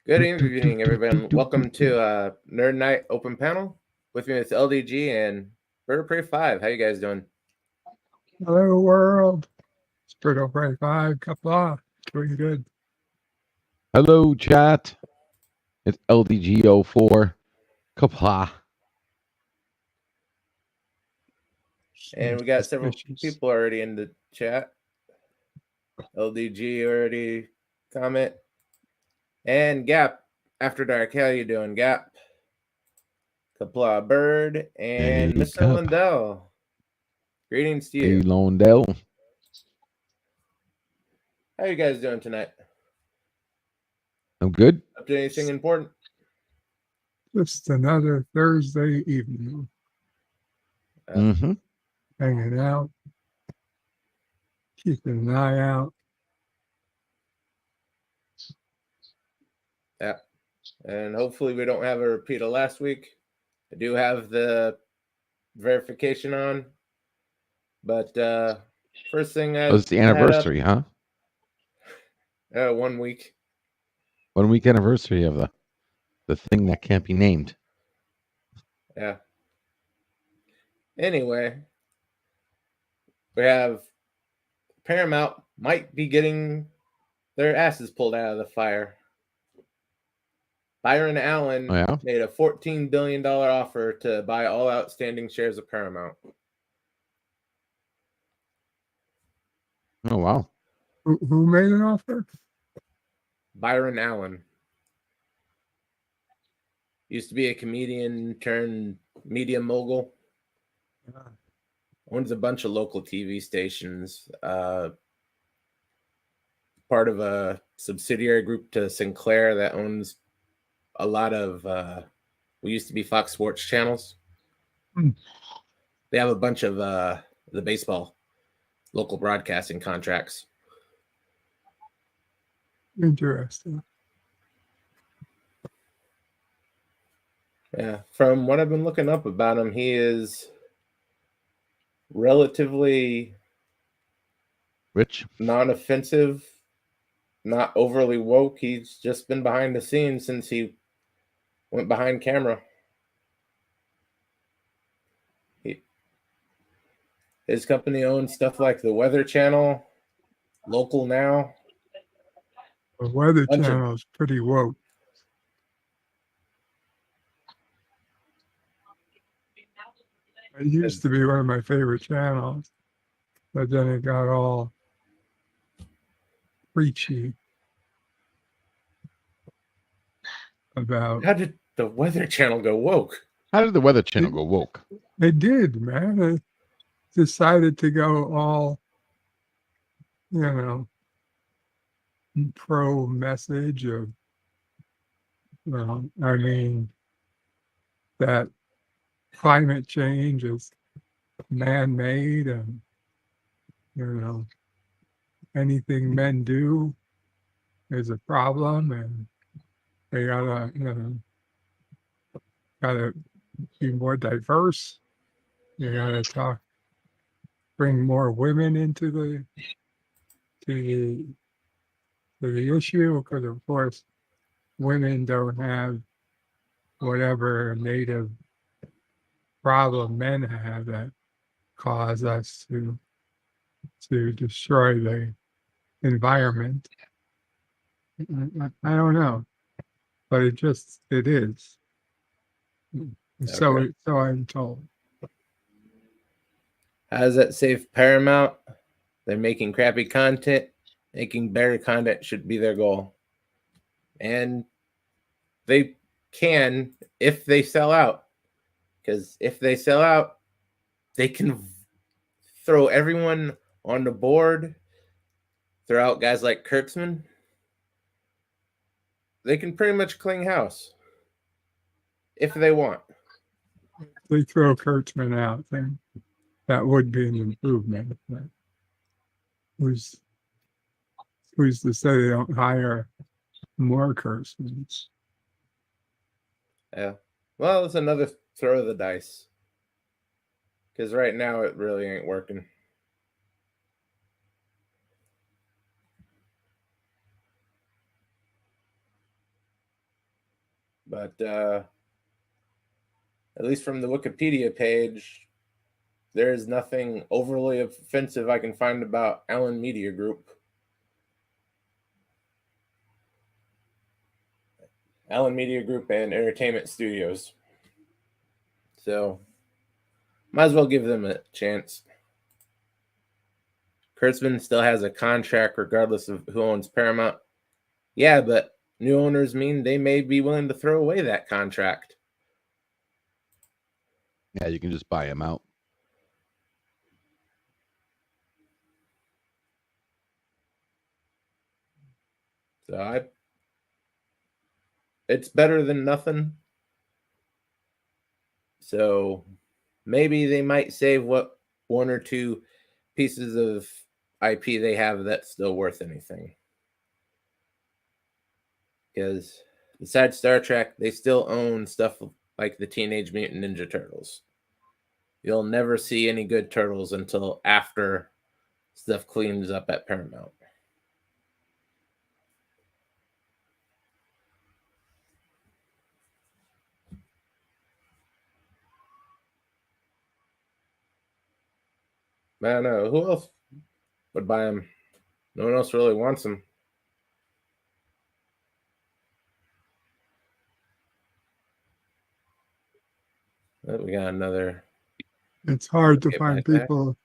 Good evening, everyone. Welcome to Nerd Night Open Panel. With me, it's LDG and Bird of Prey 5. How you guys doing? Hello, world. It's Bird of Prey 5. Kapla. Doing good. Hello, chat. It's LDG04. Kapla. And we got several people already in the chat. LDG already comment. And Gap, After Dark. How you doing, Gap? Kapla Bird and Hey, Mr. Cup. Lundell. Greetings to you. Hey, Londell. How you guys doing tonight? I'm good. Up to anything important? Just another Thursday evening. Mm-hmm. Hanging out. Keeping an eye out. Yeah. And hopefully we don't have a repeat of last week. I do have the verification on. But first thing I It's the anniversary, huh? 1 week. 1 week anniversary of the thing that can't be named. Yeah. Anyway, we have Paramount might be getting their asses pulled out of the fire. Byron Allen made a $14 billion offer to buy all outstanding shares of Paramount. Oh, wow. Who made an offer? Byron Allen. Used to be a comedian turned media mogul. Owns a bunch of local TV stations. Part of a subsidiary group to Sinclair that owns a lot of what used to be Fox Sports channels. They have a bunch of the baseball local broadcasting contracts. Interesting. Yeah, from what I've been looking up about him, he is relatively rich, non-offensive, not overly woke. He's just been behind the scenes since he went behind camera. His company owns stuff like the Weather Channel, Local Now. The Weather Channel is pretty woke. It used to be one of my favorite channels, but then it got all preachy about. How did the Weather Channel go woke? How did the Weather Channel go woke? They did, man. They decided to go all, pro message of, I mean, that climate change is man-made and, anything men do is a problem and they gotta be more diverse. You gotta bring more women into the issue, because of course women don't have whatever native problem men have that cause us to destroy the environment. I don't know, but it is. Okay. So I'm told. How does that save Paramount? They're making crappy content. Making better content should be their goal. And they can if they sell out. Because if they sell out, they can throw everyone on the board, throw out guys like Kurtzman. They can pretty much clean house if they want. They throw Kurtzman out, then that would be an improvement. But who's to say they don't hire more Kurtzmans? Yeah. Well, it's another throw of the dice. Because right now it really ain't working. But at least from the Wikipedia page, there is nothing overly offensive I can find about Allen Media Group. Allen Media Group and Entertainment Studios. So, might as well give them a chance. Kurtzman still has a contract regardless of who owns Paramount. Yeah, but new owners mean they may be willing to throw away that contract. Yeah, you can just buy them out. So it's better than nothing. So maybe they might save what one or two pieces of IP they have that's still worth anything. Because besides Star Trek, they still own stuff like the Teenage Mutant Ninja Turtles. You'll never see any good Turtles until after stuff cleans up at Paramount. I don't know. Who else would buy them? No one else really wants them. Oh, we got another. It's hard to Get find back. people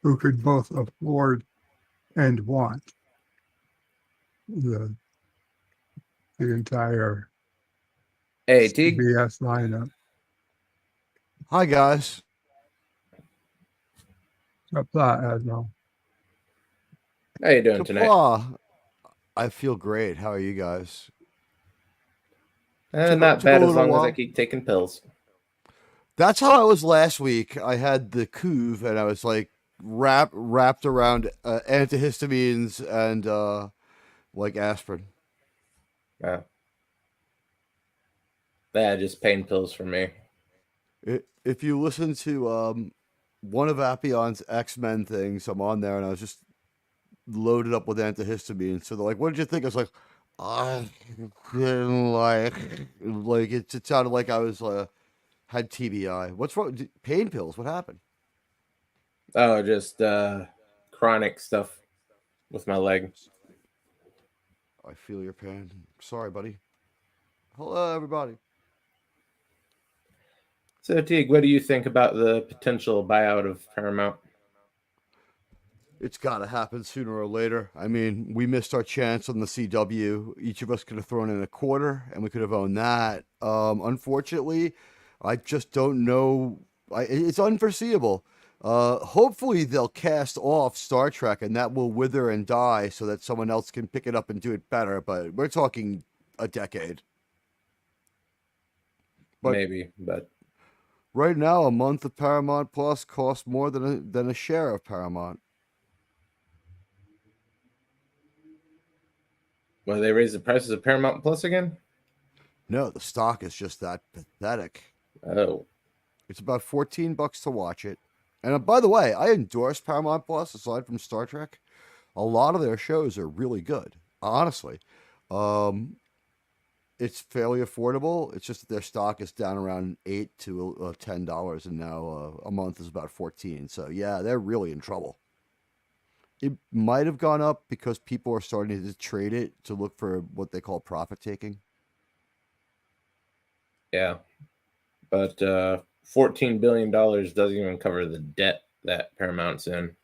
who could both afford and want the entire Hey, Teague. CBS lineup. Hi, guys. What's that, Admiral? How you doing tonight? Kapla. I feel great. How are you guys? Not took a bad as little long as I while. keep taking pills. That's how I was last week. I had the couve, and I was like wrapped around antihistamines and like aspirin. Yeah, just pain pills for me. If you listen to one of Appion's X-Men things, I'm on there, and I was just loaded up with antihistamines. So they're like, "What did you think?" I was like, "I didn't like it sounded like I was had TBI. What's wrong? Pain pills? What happened?" Oh, just chronic stuff with my leg. I feel your pain. Sorry, buddy. Hello, everybody. So, Teague, what do you think about the potential buyout of Paramount? It's got to happen sooner or later. I mean, we missed our chance on the CW. Each of us could have thrown in a quarter, and we could have owned that. Unfortunately, I just don't know. It's unforeseeable. Hopefully, they'll cast off Star Trek, and that will wither and die so that someone else can pick it up and do it better. But we're talking a decade. But Maybe, but right now, a month of Paramount Plus costs more than a share of Paramount. will they raise the prices of Paramount Plus again? No, the stock is just that pathetic. Oh, It's about $14 to watch it. And by the way, I endorse Paramount Plus aside from Star Trek. A lot of their shows are really good, honestly. It's fairly affordable. It's just that their stock is down around $8 to $10, and now a month is about 14. So yeah, they're really in trouble. It might have gone up because people are starting to trade it to look for what they call profit taking. yeah, but $14 billion doesn't even cover the debt that Paramount's in.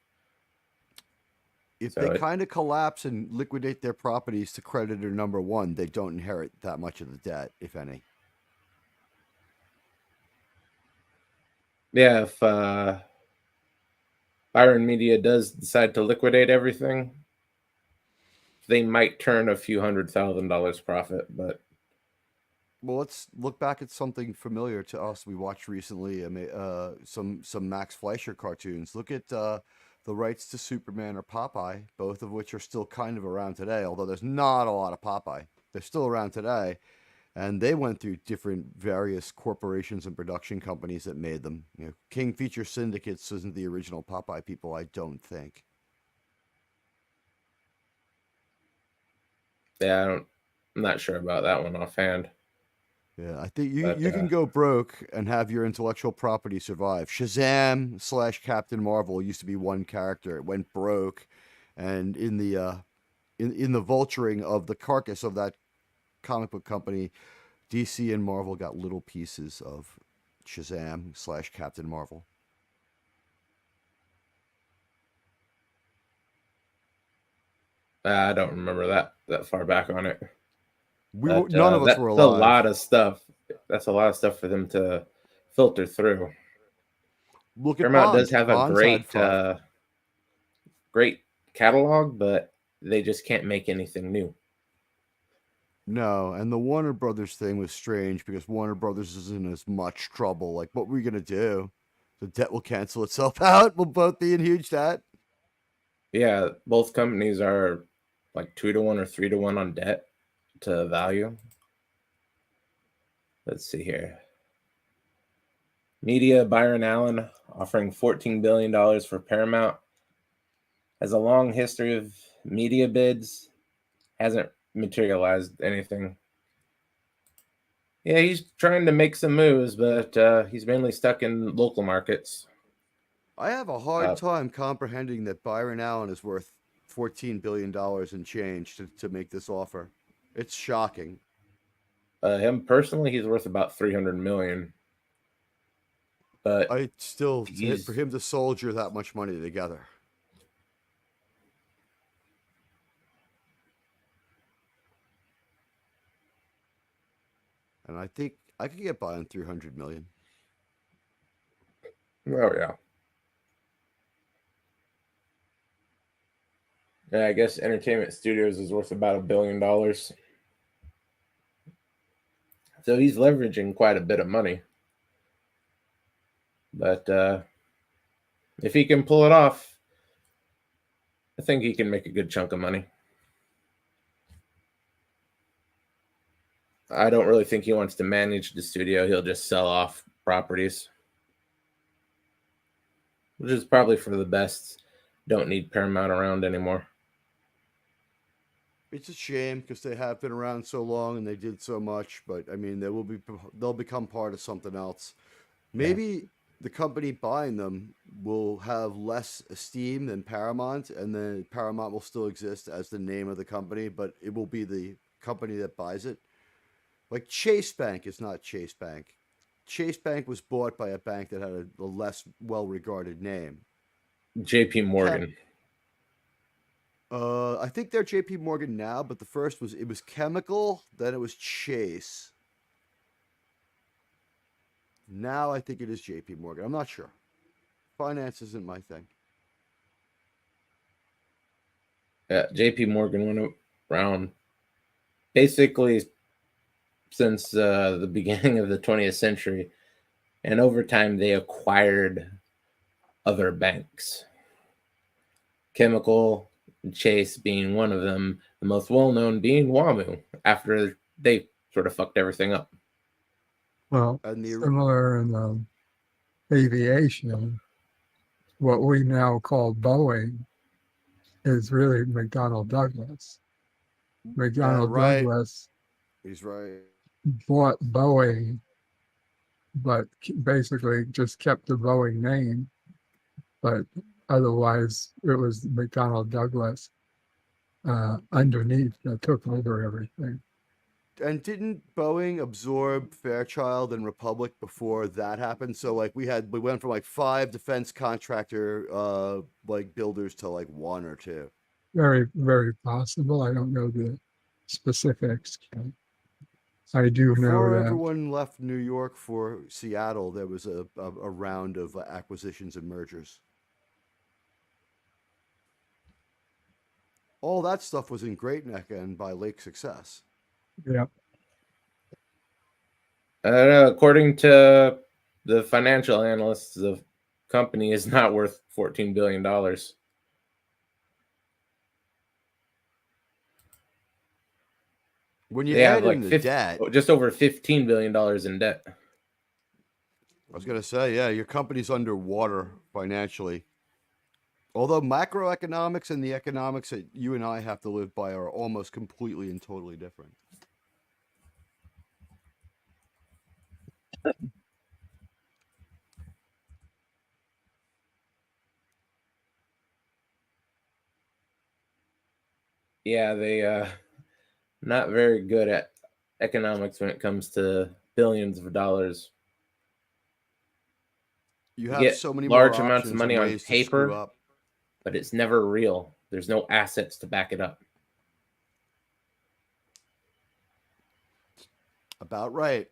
If So they kind of collapse and liquidate their properties to creditor number one, they don't inherit that much of the debt, if any. Yeah, if Byron Media does decide to liquidate everything, they might turn a few $100,000 profit, but Well, let's look back at something familiar to us we watched recently. Some Max Fleischer cartoons. Look at the rights to Superman or Popeye, both of which are still kind of around today. Although there's not a lot of Popeye, they're still around today, and they went through different various corporations and production companies that made them. You know, King Feature Syndicates isn't the original Popeye people, I don't think. yeah, I'm not sure about that one offhand. Yeah, I think you But, you can go broke and have your intellectual property survive. Shazam / Captain Marvel used to be one character. It went broke, and in the vulturing of the carcass of that comic book company, DC and Marvel got little pieces of Shazam / Captain Marvel. I don't remember that far back on it. But None of us were that's a alive. lot of stuff. That's a lot of stuff for them to filter through. Look at Paramount does Bond. have a Bond's had 5. great catalog, but they just can't make anything new. No, and the Warner Brothers thing was strange because Warner Brothers is in as much trouble. Like, what were we gonna do? The debt will cancel itself out. We'll both be in huge debt. Yeah, both companies are like 2-to-1 or 3-to-1 on debt to value. Let's see here. Media, Byron Allen offering $14 billion for Paramount. Has a long history of media bids. Hasn't materialized anything. Yeah, he's trying to make some moves, but he's mainly stuck in local markets. I have a Uh, hard time comprehending that Byron Allen is worth $14 billion and change to make this offer. It's shocking. Him personally, he's worth about 300 million. But I still for he's him to soldier that much money together. And I think I could get by on 300 million. oh yeah. Yeah, I guess Entertainment Studios is worth about $1 billion. So he's leveraging quite a bit of money. But if he can pull it off, I think he can make a good chunk of money. I don't really think he wants to manage the studio. He'll just sell off properties, which is probably for the best. Don't need Paramount around anymore. It's a shame because they have been around so long and they did so much. But I mean, they'll become part of something else. Maybe the company buying them will have less esteem than Paramount, and then Paramount will still exist as the name of the company, but it will be the company that buys it. Like Chase Bank is not Chase Bank. Chase Bank was bought by a bank that had a less well-regarded name. JP Morgan. I think they're JP Morgan now, but the first was Chemical, then it was Chase. Now I think it is JP Morgan. I'm not sure. Finance isn't my thing. JP Morgan went around basically since the beginning of the 20th century. And over time, they acquired other banks. Chemical, Chase being one of them, the most well-known being WAMU, after they sort of fucked everything up. Well, And the similar in aviation, what we now call Boeing is really McDonnell Douglas. McDonnell right. Douglas He's right. bought Boeing, but basically just kept the Boeing name. But otherwise, it was McDonnell Douglas underneath that took over everything. And didn't Boeing absorb Fairchild and Republic before that happened? So like we went from like 5 defense contractor like builders to like 1 or 2. Very, very possible. I don't know the specifics. I do Before know that. everyone left New York for Seattle, there was a round of acquisitions and mergers. All that stuff was in Great Neck and by Lake Success. Yeah. According to the financial analysts, the company is not worth $14 billion. When you They add have like in the debt, just over $15 billion in debt. I was going to say, yeah, your company's underwater financially. Although macroeconomics and the economics that you and I have to live by are almost completely and totally different. Yeah, they not very good at economics when it comes to billions of dollars. You You have get so many more large amounts of options and money on ways to screw paper, up. but it's never real. There's no assets to back it up. About right.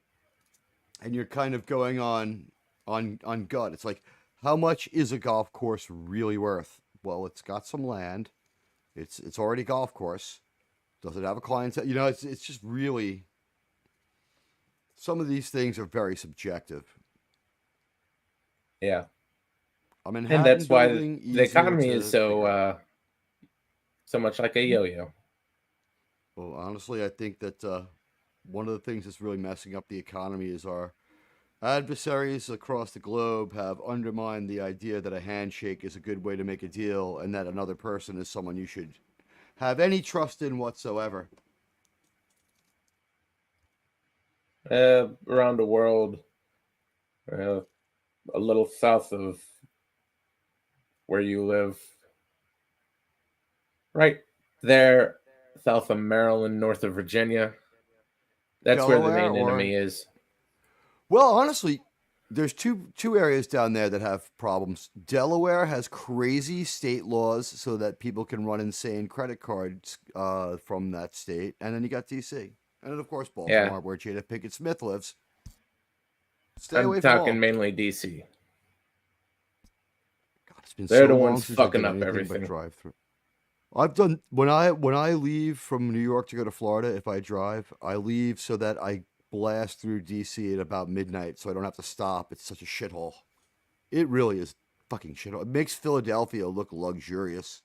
And you're kind of going on gut. It's like, how much is a golf course really worth? Well, it's got some land. It's already a golf course. Does it have a clientele? You know, it's just really, some of these things are very subjective. Yeah. A And Manhattan that's why building the easier economy is to so figure out. so much like a yo-yo. Well, honestly, I think that one of the things that's really messing up the economy is our adversaries across the globe have undermined the idea that a handshake is a good way to make a deal and that another person is someone you should have any trust in whatsoever. Around the world, uh, a little south of where you live, right there, south of Maryland, north of Virginia. That's where the Delaware main or, enemy is. well, honestly, there's two areas down there that have problems. Delaware has crazy state laws so that people can run insane credit cards from that state, and then you got DC, and then of course Yeah, Baltimore, where Jada Pinkett Smith lives. Stay I'm away from talking all. mainly DC. God, it's been They're so the long ones since I fucking did up anything but everything. drive through. I've done when I leave from New York to go to Florida. If I drive, I leave so that I blast through DC at about midnight, so I don't have to stop. It's such a shithole. It really is fucking shithole. It makes Philadelphia look luxurious.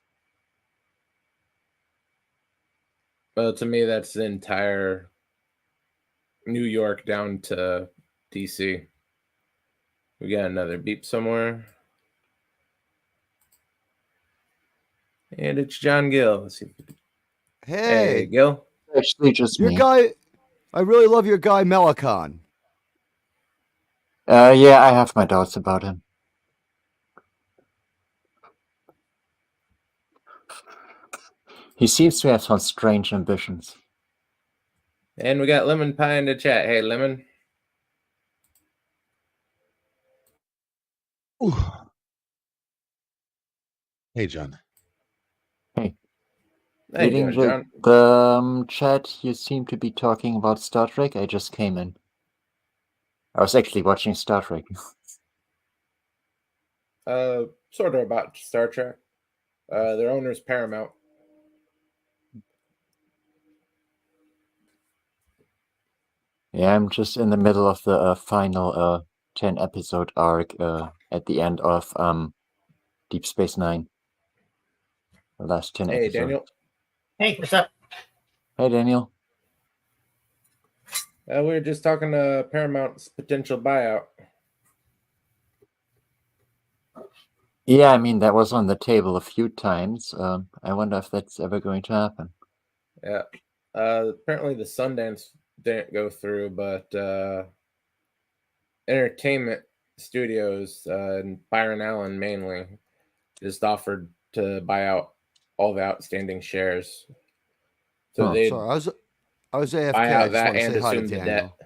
Well, to me, that's the entire New York down to DC. We got another beep somewhere. And it's John Gill. Let's see. Hey, Hey, Gil. Actually, just your me. guy. I really love your guy Melicon. Yeah, I have my doubts about him. He seems to have some strange ambitions. And we got Lemon Pie in the chat. Hey, Lemon. Ooh. Hey, John. Hey, How you reading doing, John? the chat, you seem to be talking about Star Trek. I just came in. I was actually watching Star Trek. Sort of about Star Trek. Their owner's Paramount. Yeah, I'm just in the middle of the final 10-episode arc at the end of Deep Space Nine. The last 10 Hey, episodes. Daniel. Hey, what's up? Hey, Daniel. We were just talking to Paramount's potential buyout. Yeah, I mean, that was on the table a few times. I wonder if that's ever going to happen. Yeah. Apparently the Sundance didn't go through, but Entertainment Studios and Byron Allen mainly just offered to buy out all the outstanding shares. So Oh, they'd Sorry, I was AFK. buy I out just that want to and say hi to assume the Daniel. debt.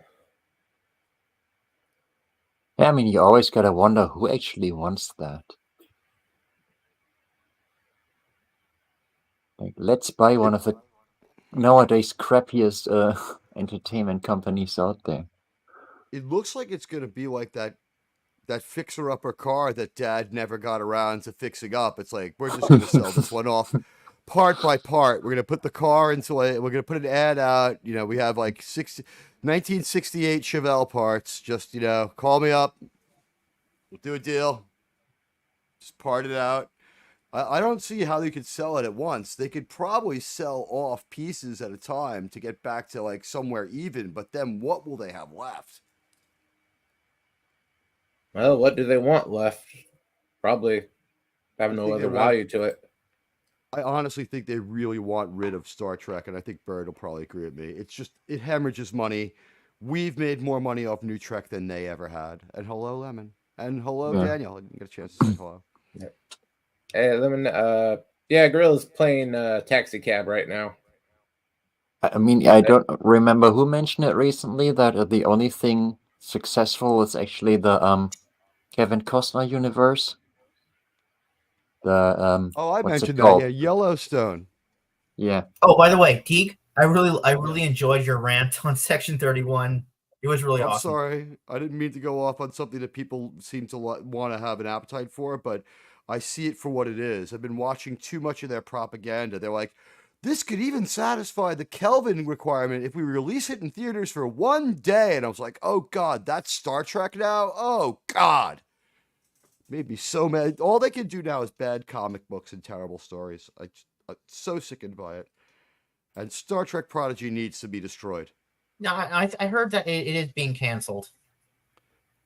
Yeah, I mean, you always gotta wonder who actually wants that. Like, let's buy one of the nowadays crappiest entertainment companies out there. It looks like it's going to be like that fixer-upper car that Dad never got around to fixing up. It's like, we're just going to sell this one off part by part. We're going to put the car into we're going to put an ad out. You know, we have like 1968 Chevelle parts. Just, call me up. We'll do a deal. Just part it out. I don't see how they could sell it at once. They could probably sell off pieces at a time to get back to like somewhere even. But then what will they have left? Well, what do they want left? Probably have I no think they other want. value to it. I honestly think they really want rid of Star Trek, and I think Bird will probably agree with me. It's just, it hemorrhages money. we've made more money off New Trek than they ever had. And hello, Lemon. And hello, Yeah. Daniel. I didn't get a chance to say hello. Hey, Lemon. Yeah, Gorilla's playing Taxi Cab right now. I mean, I don't remember who mentioned it recently that the only thing successful is actually the Kevin Costner universe. The Oh, I what's it mentioned that. called? Yeah, Yellowstone. Yeah. Oh, by the way, Teague, I really enjoyed your rant on Section 31. It was really I'm awesome. sorry. I didn't mean to go off on something that people seem to want to have an appetite for, but I see it for what it is. I've been watching too much of their propaganda. They're like, this could even satisfy the Kelvin requirement if we release it in theaters for one day. And I was like, oh, God, that's Star Trek now? Oh, God. Made me so mad. All they can do now is bad comic books and terrible stories. I'm so sickened by it. And Star Trek Prodigy needs to be destroyed. No, I heard that it is being canceled.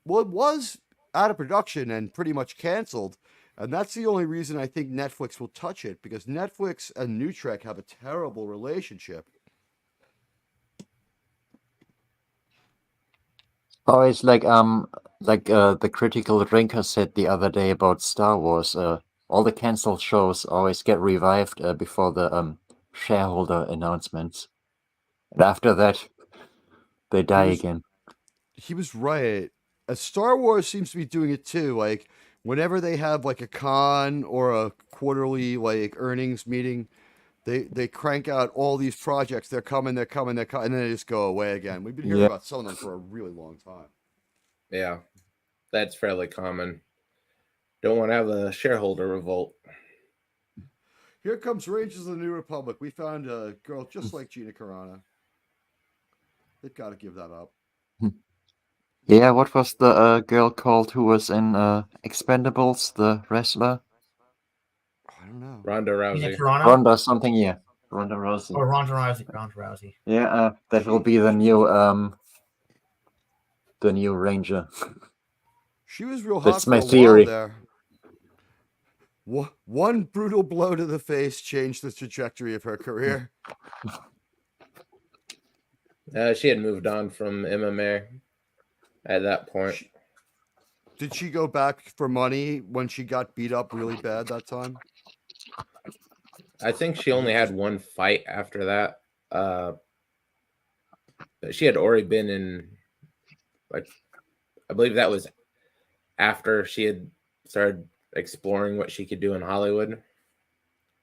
Well, it was out of production and pretty much canceled. And that's the only reason I think Netflix will touch it, because Netflix and New Trek have a terrible relationship. Always like the critical drinker said the other day about Star Wars. All the canceled shows always get revived before the shareholder announcements, and after that, they die again. He was right. Star Wars seems to be doing it too. Like whenever they have like a con or a quarterly like earnings meeting, they crank out all these projects. They're coming, and then they just go away again. We've been hearing about some of them for a really long time. Yeah, that's fairly common. Don't want to have a shareholder revolt. Here comes Rangers of the New Republic. We found a girl just like Gina Carano. They've got to give that up. Yeah, what was the girl called who was in Expendables, the wrestler? I don't know. Ronda Rousey. Ronda something, yeah. Ronda Rousey. Oh, Ronda Rousey. Yeah, that will be the new Ranger. She was real hot That's for my a while theory. there. One brutal blow to the face changed the trajectory of her career. She had moved on from MMA at that point. Did she go back for money when she got beat up really bad that time? I think she only had one fight after that. She had already been in, like, I believe that was after she had started exploring what she could do in Hollywood.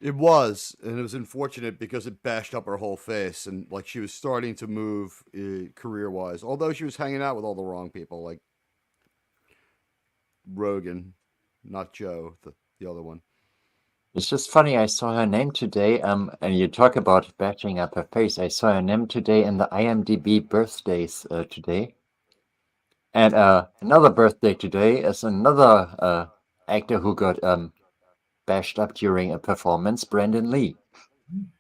It was, and it was unfortunate because it bashed up her whole face, and like she was starting to move career-wise. Although she was hanging out with all the wrong people, like Rogan, not Joe, the other one. It's just funny, I saw her name today, and you talk about bashing up her face. I saw her name today in the IMDb birthdays today. And another birthday today is another actor who got bashed up during a performance, Brandon Lee.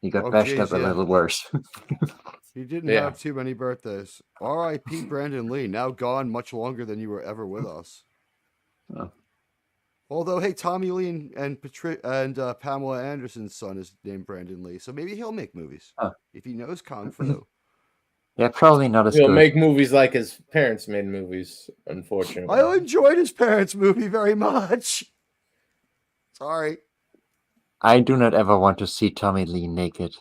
He got bashed up a little worse. He didn't have too many birthdays. R.I.P. Brandon Lee, now gone much longer than you were ever with us. Oh. Although, hey, Tommy Lee and Pamela Anderson's son is named Brandon Lee, so maybe he'll make movies if he knows Kung Fu. Yeah, probably not as He'll good. make movies like his parents made movies, unfortunately. I enjoyed his parents' movie very much. Sorry. I do not ever want to see Tommy Lee naked.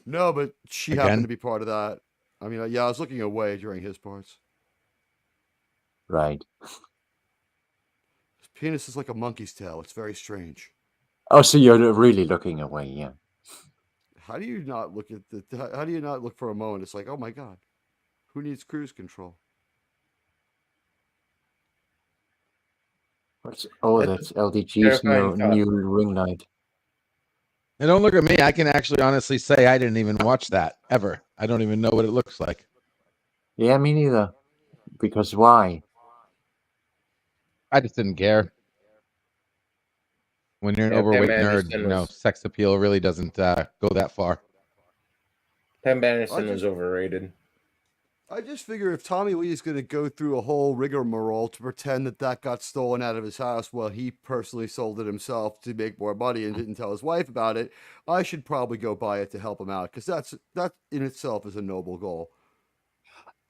No, but she happened to be part of that. I mean, yeah, I was looking away during his parts. Right. His penis is like a monkey's tail. It's very strange. Oh, so you're really looking away, yeah. How do you not look at how do you not look for a moment? It's like, oh my God, who needs cruise control? That's LDG's new ring light. And don't look at me. I can actually honestly say I didn't even watch that ever. I don't even know what it looks like. Yeah, me neither. Because why? I just didn't care. When you're an overweight nerd, sex appeal really doesn't go that far. Pam Anderson was overrated. I just figure if Tommy Lee is going to go through a whole rigmarole to pretend that got stolen out of his house while he personally sold it himself to make more money and didn't tell his wife about it, I should probably go buy it to help him out, because that in itself is a noble goal.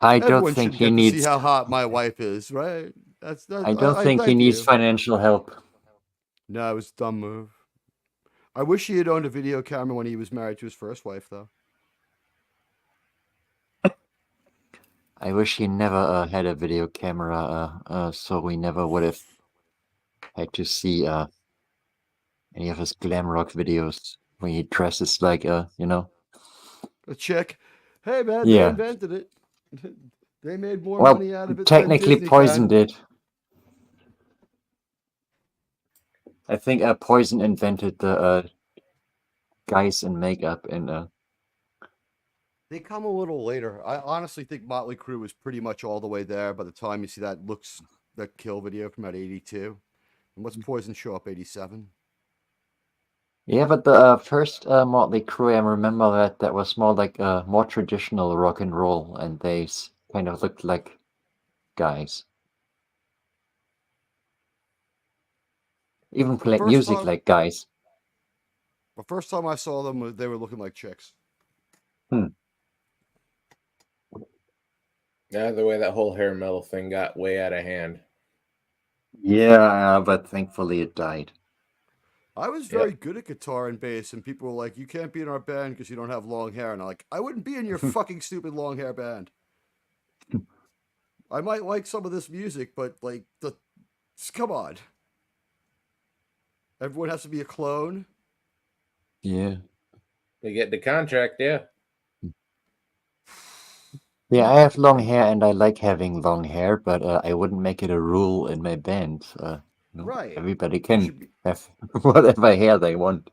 I don't Everyone think should he get to needs. see how hot my wife is, right? That's that. I don't think he thank needs you. financial help. No, it was a dumb move. I wish he had owned a video camera when he was married to his first wife, though. I wish he never had a video camera, so we never would have had to see any of his glam rock videos when he dresses like you know. A chick. Hey, man, they Yeah. invented it. They made more Well, money out of it technically than Disney Poison can. did. I think Poison invented the guys in makeup and They come a little later. I honestly think Motley Crue was pretty much all the way there by the time you see that Kill video from about 82. And what's Poison show up 87? yeah, but the first Motley Crue, I remember that was more like more traditional rock and roll, and they kind of looked like guys. Even played First music time- like guys. The first time I saw them, they were looking like chicks. Yeah, the way that whole hair metal thing got way out of hand. Yeah, but thankfully it died. I was very good at guitar and bass, and people were like, "You can't be in our band because you don't have long hair." And I'm like, "I wouldn't be in your fucking stupid long hair band. I might like some of this music, but like come on. Everyone has to be a clone." Yeah. They get the contract, yeah. Yeah, I have long hair and I like having long hair, but I wouldn't make it a rule in my band. Right. Everybody You can should be- have whatever hair they want.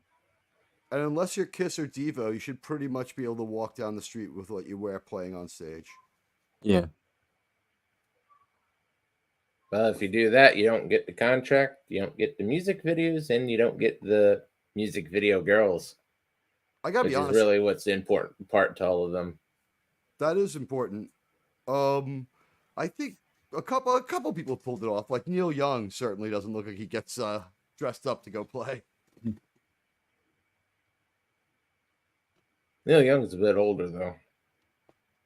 And unless you're Kiss or Devo, you should pretty much be able to walk down the street with what you wear playing on stage. Yeah. Well, if you do that, you don't get the contract, you don't get the music videos, and you don't get the music video girls. I gotta Which be is honest, really what's the important part to all of them. that is important. I think a couple people pulled it off. Like Neil Young certainly doesn't look like he gets dressed up to go play. Neil Young's a bit older though.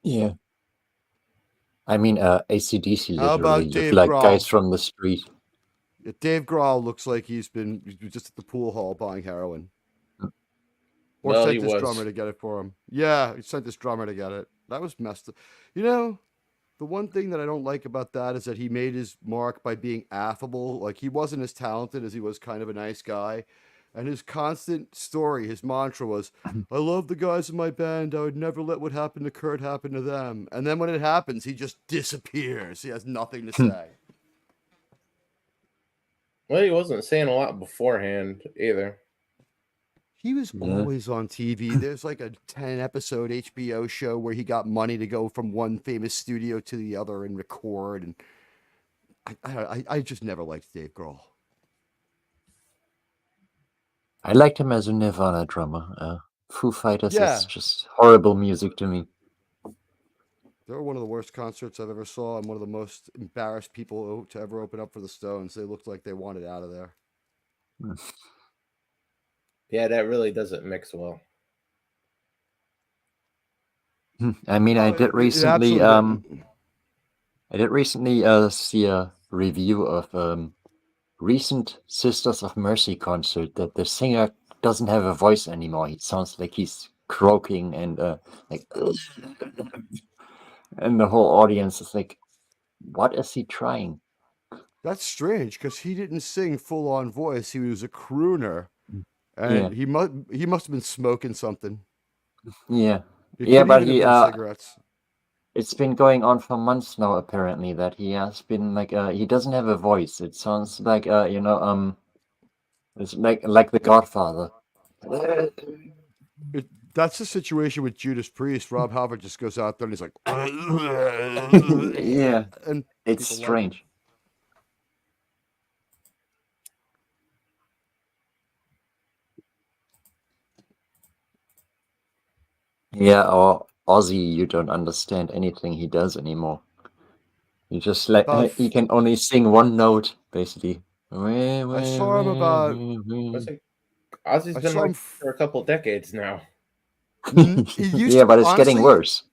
Yeah. I mean, AC/DC How about literally look Dave like Grohl? guys from the street. Dave Grohl looks like he was just at the pool hall buying heroin. Or Well, sent he his was. drummer to get it for him. Yeah, he sent his drummer to get it. That was messed up. You know, the one thing that I don't like about that is that he made his mark by being affable. Like, he wasn't as talented as he was kind of a nice guy. And his constant story, his mantra was, "I love the guys in my band. I would never let what happened to Kurt happen to them." And then when it happens, he just disappears. He has nothing to say. Well, he wasn't saying a lot beforehand either. He was Yeah. always on TV. There's like a 10-episode HBO show where he got money to go from one famous studio to the other and record. And I just never liked Dave Grohl. I liked him as a Nirvana drummer. Foo Fighters Yeah. is just horrible music to me. They were one of the worst concerts I've ever saw, and one of the most embarrassed people to ever open up for the Stones. They looked like they wanted out of there. Yeah, that really doesn't mix well. I mean, I Oh, did it recently. absolutely didn't. I did recently see a review of recent Sisters of Mercy concert that the singer doesn't have a voice anymore. He sounds like he's croaking and like, and the whole audience is like, "What is he trying?" That's strange because he didn't sing full on voice. He was a crooner, Yeah. and he must have been smoking something. Yeah, It Yeah, could but even he, have been cigarettes. it's been going on for months now. Apparently, that he has been like he doesn't have a voice. It sounds like it's like the Godfather. That's the situation with Judas Priest. Rob Halford just goes out there and he's like, Yeah, and it's people like strange. Yeah, or Ozzy, you don't understand anything he does anymore. You just like About he can only sing one note, basically. I saw him about. What's it? Ozzy's I been saw like him for a couple decades now. He used Yeah, to, but it's getting honestly, worse.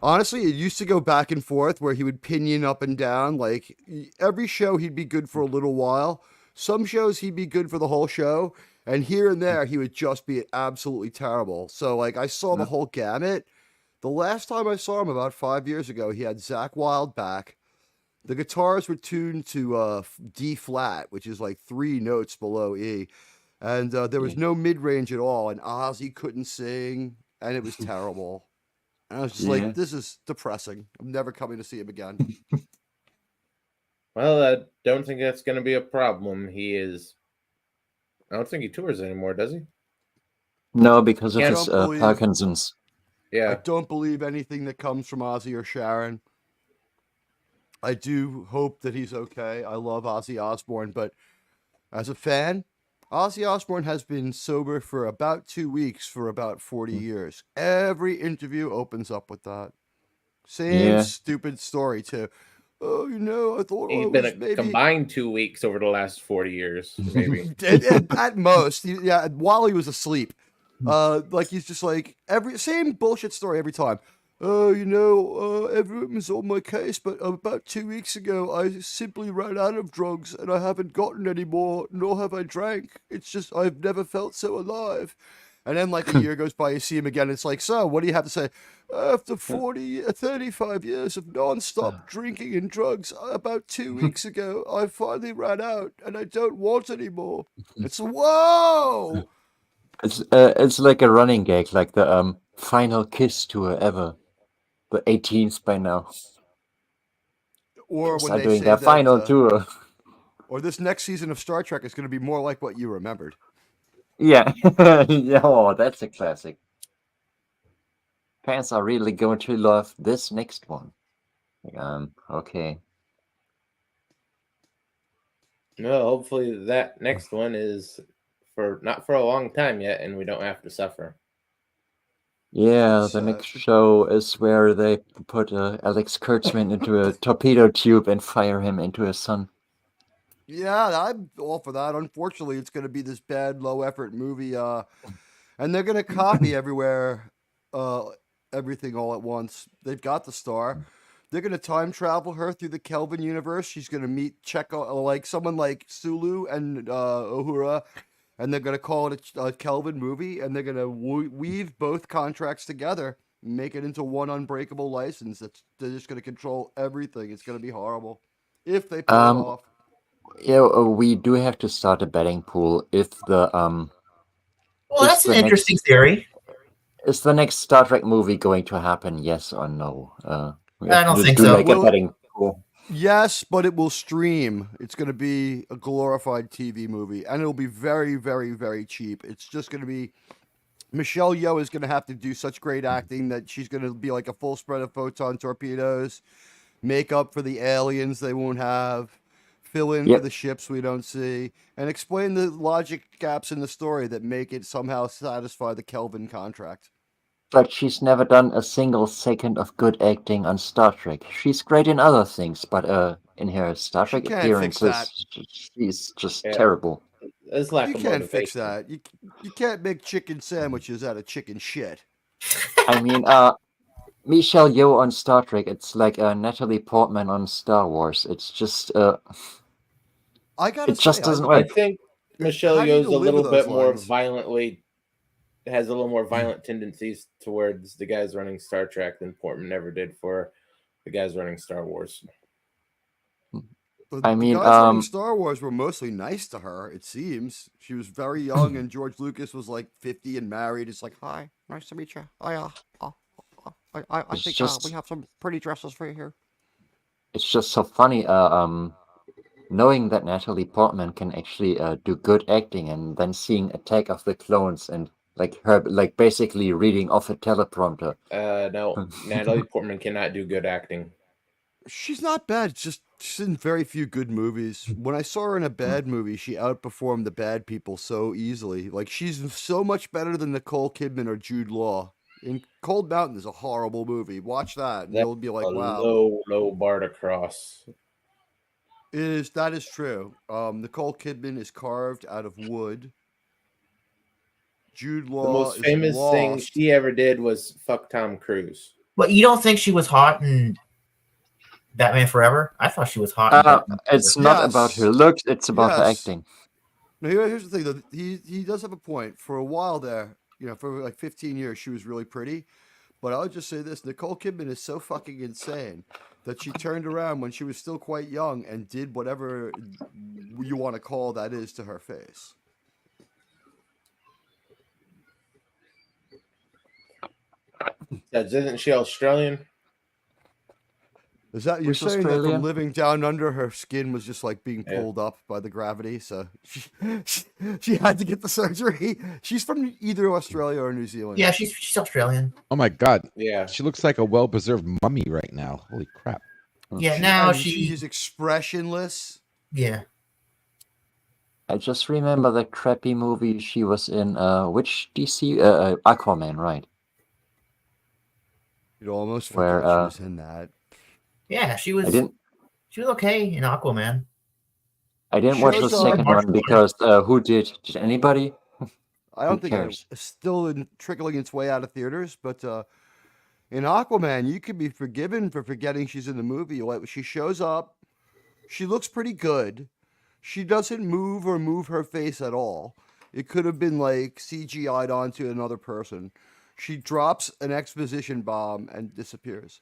Honestly, it used to go back and forth where he would pinion up and down. Like every show, he'd be good for a little while. Some shows, he'd be good for the whole show. And here and there, he would just be absolutely terrible. So, like, I saw the whole gamut. The last time I saw him, about 5 years ago, he had Zach Wilde back. The guitars were tuned to D flat, which is like 3 notes below E. And there was no mid range at all. And Ozzy couldn't sing. And it was terrible. And I was just Yeah. like, this is depressing. I'm never coming to see him again. Well, I don't think that's going to be a problem. I don't think he tours anymore, does he? No, because of Can't his believe- Parkinson's. I Yeah. don't believe anything that comes from Ozzy or Sharon. I do hope that he's okay. I love Ozzy Osbourne, but as a fan, Ozzy Osbourne has been sober for about 2 weeks for about 40 years. Every interview opens up with that. Same Yeah. stupid story too. Oh, I thought I He's was been a maybe combined 2 weeks over the last 40 years, maybe. at most, while he was asleep. Like he's just like every same bullshit story every time. Everyone was on my case, but about 2 weeks ago, I simply ran out of drugs and I haven't gotten any more, nor have I drank. It's just I've never felt so alive. And then like a year goes by, you see him again. It's like, so what do you have to say? After 35 years of non-stop drinking and drugs, about 2 weeks ago, I finally ran out and I don't want any more. It's whoa. It's like a running gag, like the final kiss tour ever. The 18th by now. Or when Are they doing say their that, final tour. or this next season of Star Trek is going to be more like what you remembered. Yeah. Yeah, oh, that's a classic. Fans are really going to love this next one. Okay. No, hopefully that next one is not for a long time yet, and we don't have to suffer. Yeah, It's, the next show is where they put Alex Kurtzman into a torpedo tube and fire him into a sun. Yeah, I'm all for that. Unfortunately, it's going to be this bad, low-effort movie, and they're going to copy everywhere, everything all at once. They've got the star. They're going to time travel her through the Kelvin universe. She's going to meet like someone like Sulu and Uhura, and they're going to call it a Kelvin movie, and they're going to weave both contracts together, make it into one unbreakable license. They're just going to control everything. It's going to be horrible if they pull it off. Yeah, we do have to start a betting pool if the Well, Is that's an the interesting next- theory. is the next Star Trek movie going to happen? Yes or no? I don't we'll think do so. like Well- a betting pool. Yes, but it will stream. It's going to be a glorified TV movie, and it'll be very, very, very cheap. It's just going to be Michelle Yeoh is going to have to do such great acting that she's going to be like a full spread of photon torpedoes, make up for the aliens they won't have, fill in for Yep. the ships we don't see, and explain the logic gaps in the story that make it somehow satisfy the Kelvin contract. But she's never done a single second of good acting on Star Trek. She's great in other things, but in her Star Trek can't fix that. appearances, she's just Yeah. terrible. It's lack You of can't fix motivation. that. You can't make chicken sandwiches out of chicken shit. I mean, Michelle Yeoh on Star Trek, it's like Natalie Portman on Star Wars. It's just, I gotta it just say, doesn't I work. think Michelle How do you Yeoh's a deliver little those bit more lines? has a little more violent tendencies towards the guys running Star Trek than Portman ever did for the guys running Star Wars. The I mean, guys running Star Wars were mostly nice to her. It seems she was very young, and George Lucas was like 50 and married. It's like, hi, nice to meet you. I It's think just- we have some pretty dresses for you here. It's just so funny, knowing that Natalie Portman can actually do good acting, and then seeing Attack of the Clones and like her like basically reading off a teleprompter. No, Natalie Portman cannot do good acting. She's not bad. It's just she's in very few good movies. When I saw her in a bad movie, she outperformed the bad people so easily. Like she's so much better than Nicole Kidman or Jude Law. In Cold Mountain is a horrible movie. Watch that, and That's you'll be like, a wow. low bar to cross. That is true. Nicole Kidman is carved out of wood. Jude The Law most is famous thing lost. she ever did was fuck Tom Cruise. But you don't think she was hot in Batman Forever? I thought she was hot in Batman It's Forever. not about her looks; it's about her Yes. acting. Now, here's the thing, though. He does have a point. For a while there, for like 15 years, she was really pretty. But I would just say this: Nicole Kidman is so fucking insane that she turned around when she was still quite young and did whatever you want to call that is to her face. Isn't she Australian? Is that you're Which saying that from Australian? living down under, her skin was just like being Yeah. pulled up by the gravity, so she had to get the surgery. She's from either Australia or New Zealand. Yeah, she's Australian. Oh my god, Yeah. she looks like a well-preserved mummy right now. Holy crap! Yeah, now And she. she's expressionless. Yeah, I just remember that crappy movie she was in. Which DC? Aquaman, right? You'd almost Where, forget she was in that. yeah, she I was. didn't. She was okay in Aquaman. I didn't watch the Shows up- second one because who did? Did anybody? I don't Who think cares? it's still trickling its way out of theaters, but in Aquaman, you could be forgiven for forgetting she's in the movie. Like, she shows up, she looks pretty good. She doesn't move her face at all. It could have been like CGI'd onto another person. She drops an exposition bomb and disappears.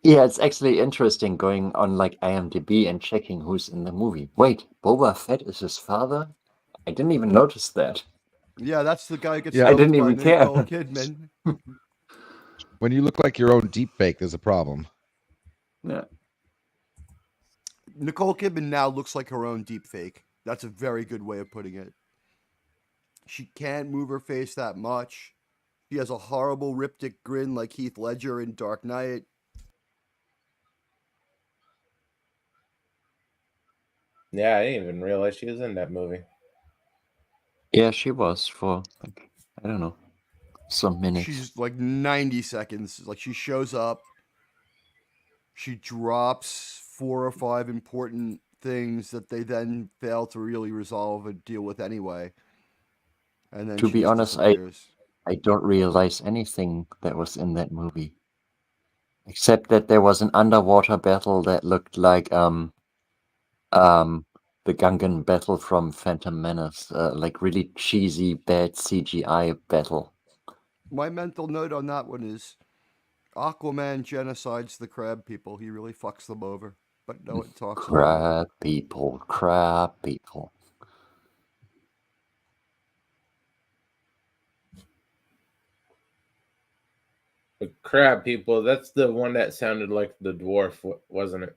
Yeah, it's actually interesting going on like IMDb and checking who's in the movie. Wait, Boba Fett is his father? I didn't even notice that. Yeah, that's the guy who gets Yeah, I killed didn't by even care. Nicole Kidman. When you look like your own deep fake, there's a problem. Yeah. Nicole Kidman now looks like her own deep fake. That's a very good way of putting it. She can't move her face that much. She has a horrible riptic grin like Heath Ledger in Dark Knight. Yeah, I didn't even realize she was in that movie. Yeah, she was for like, I don't know, some minutes. She's like 90 seconds. Like, she shows up. She drops 4 or 5 important things that they then fail to really resolve and deal with anyway. And then To she be just honest, disappears. I don't realize anything that was in that movie. Except that there was an underwater battle that looked like the Gungan battle from Phantom Menace. Like really cheesy, bad CGI battle. My mental note on that one is Aquaman genocides the crab people. He really fucks them over. But no one talks about it. Crab people. The crab people, that's the one that sounded like the dwarf, wasn't it?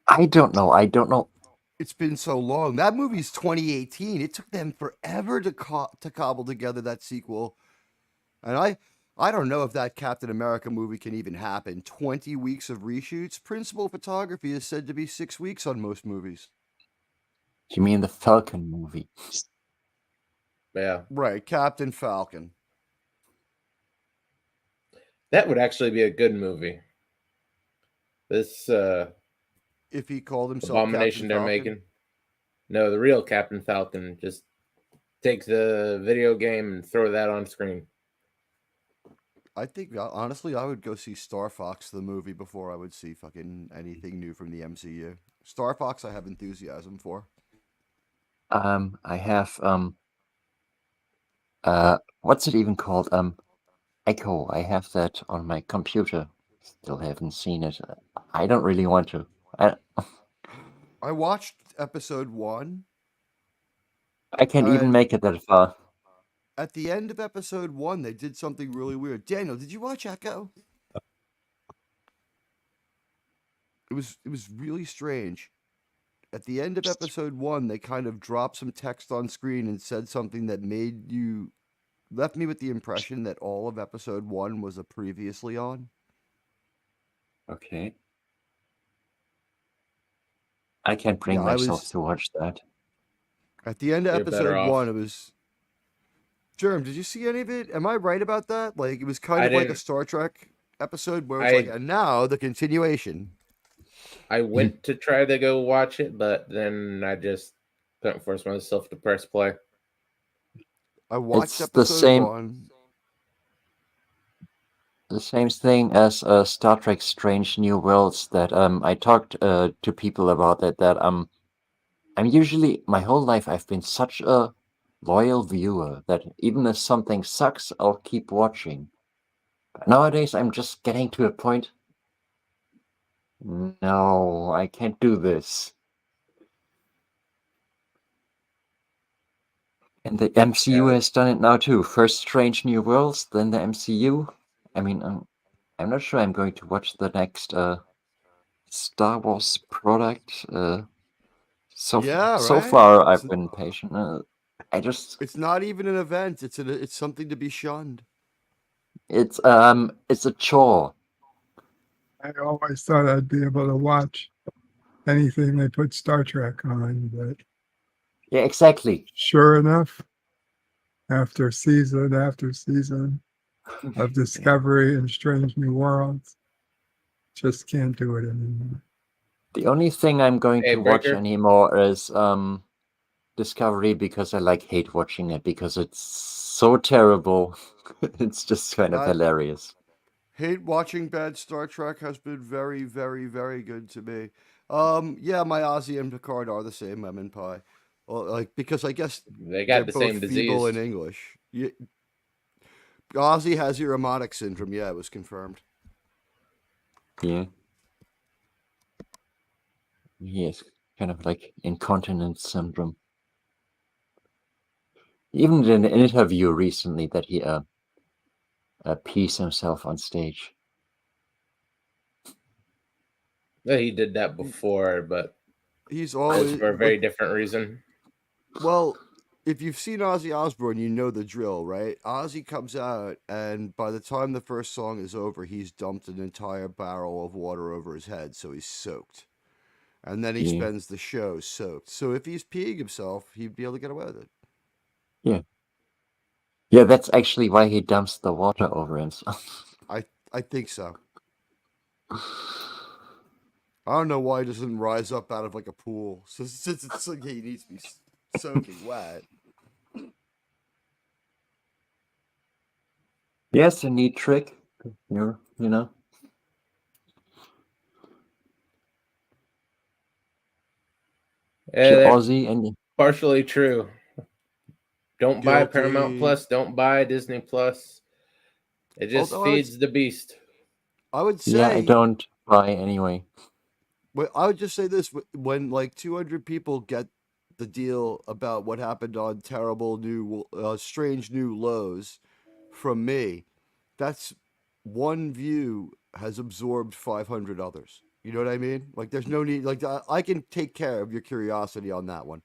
I don't know. It's been so long. That movie's 2018. It took them forever to cobble together that sequel. And I don't know if that Captain America movie can even happen. 20 weeks of reshoots. Principal photography is said to be 6 weeks on most movies. You mean the Falcon movie? Yeah. Right, Captain Falcon. That would actually be a good movie. This If he called himself abomination Captain they're Falcon. making. No, the real Captain Falcon. Just take the video game and throw that on screen. I think, honestly, I would go see Star Fox, the movie, before I would see fucking anything new from the MCU. Star Fox, I have enthusiasm for. I have what's it even called? Echo. I have that on my computer. Still haven't seen it. I don't really want to. I watched episode 1. I can't even And- make it that far. At the end of episode 1, they did something really weird. Daniel, did you watch Echo? It was really strange. At the end of episode 1, they kind of dropped some text on screen and said something that left me with the impression that all of episode 1 was a previously on. Okay. I can't bring Yeah, I myself was- to watch that. At the end of You're better episode off. 1, it was. Germ, did you see any of it? Am I right about that? Like, it was kind I of like a didn't- Star Trek episode where it's like, and now the continuation. I went to try to go watch it, but then I just couldn't force myself to press play. I watched It's the episode same- 1. the same thing as Star Trek: Strange New Worlds. That I talked to people about it. That I'm usually my whole life I've been such a loyal viewer that even if something sucks, I'll keep watching. But nowadays, I'm just getting to a point. No, I can't do this. And the MCU Yeah. has done it now too. First Strange New Worlds, then the MCU. I mean, I'm not sure I'm going to watch the next Star Wars product. Yeah, So right. far It's I've been patient. I just it's not even an event. It's something to be shunned. it's a chore. I always thought I'd be able to watch anything they put Star Trek on, but Yeah, exactly. sure enough, after season after season of Discovery and Strange New Worlds, just can't do it anymore. The only thing I'm going Hey, to watch Breaker. anymore is Discovery because I hate watching it because it's so terrible. It's just kind of That hilarious. hate watching bad Star Trek has been very, very, very good to me. Yeah, my Ozzy and Picard are the same lemon pie. Well, like because I guess They they're got the both same feeble disease. in English. Ozzy has Irumodic syndrome. Yeah, it was confirmed. Yeah. He has kind of like incontinence syndrome. Even in an interview recently that he pees himself on stage. Yeah, he did that before, but He's it was always for a very like, different reason. well, if you've seen Ozzy Osbourne, you know the drill, right? Ozzy comes out, and by the time the first song is over, he's dumped an entire barrel of water over his head, so he's soaked. And then he Yeah. spends the show soaked. So if he's peeing himself, he'd be able to get away with it. Yeah. Yeah, that's actually why he dumps the water over himself. I think so. I don't know why he doesn't rise up out of like a pool. So since it's like he needs to be soaking wet. Yes, a neat trick. You know. If you're That's Aussie and partially true. Don't buy Paramount Guilty. Plus. Don't buy Disney Plus. It just Although feeds the beast. I would yeah, I say, don't buy anyway. I would just say this: when like 200 people get the deal about what happened on terrible new, strange new lows from me, that's one view has absorbed 500 others. You know what I mean? Like, there's no need. Like, I can take care of your curiosity on that one,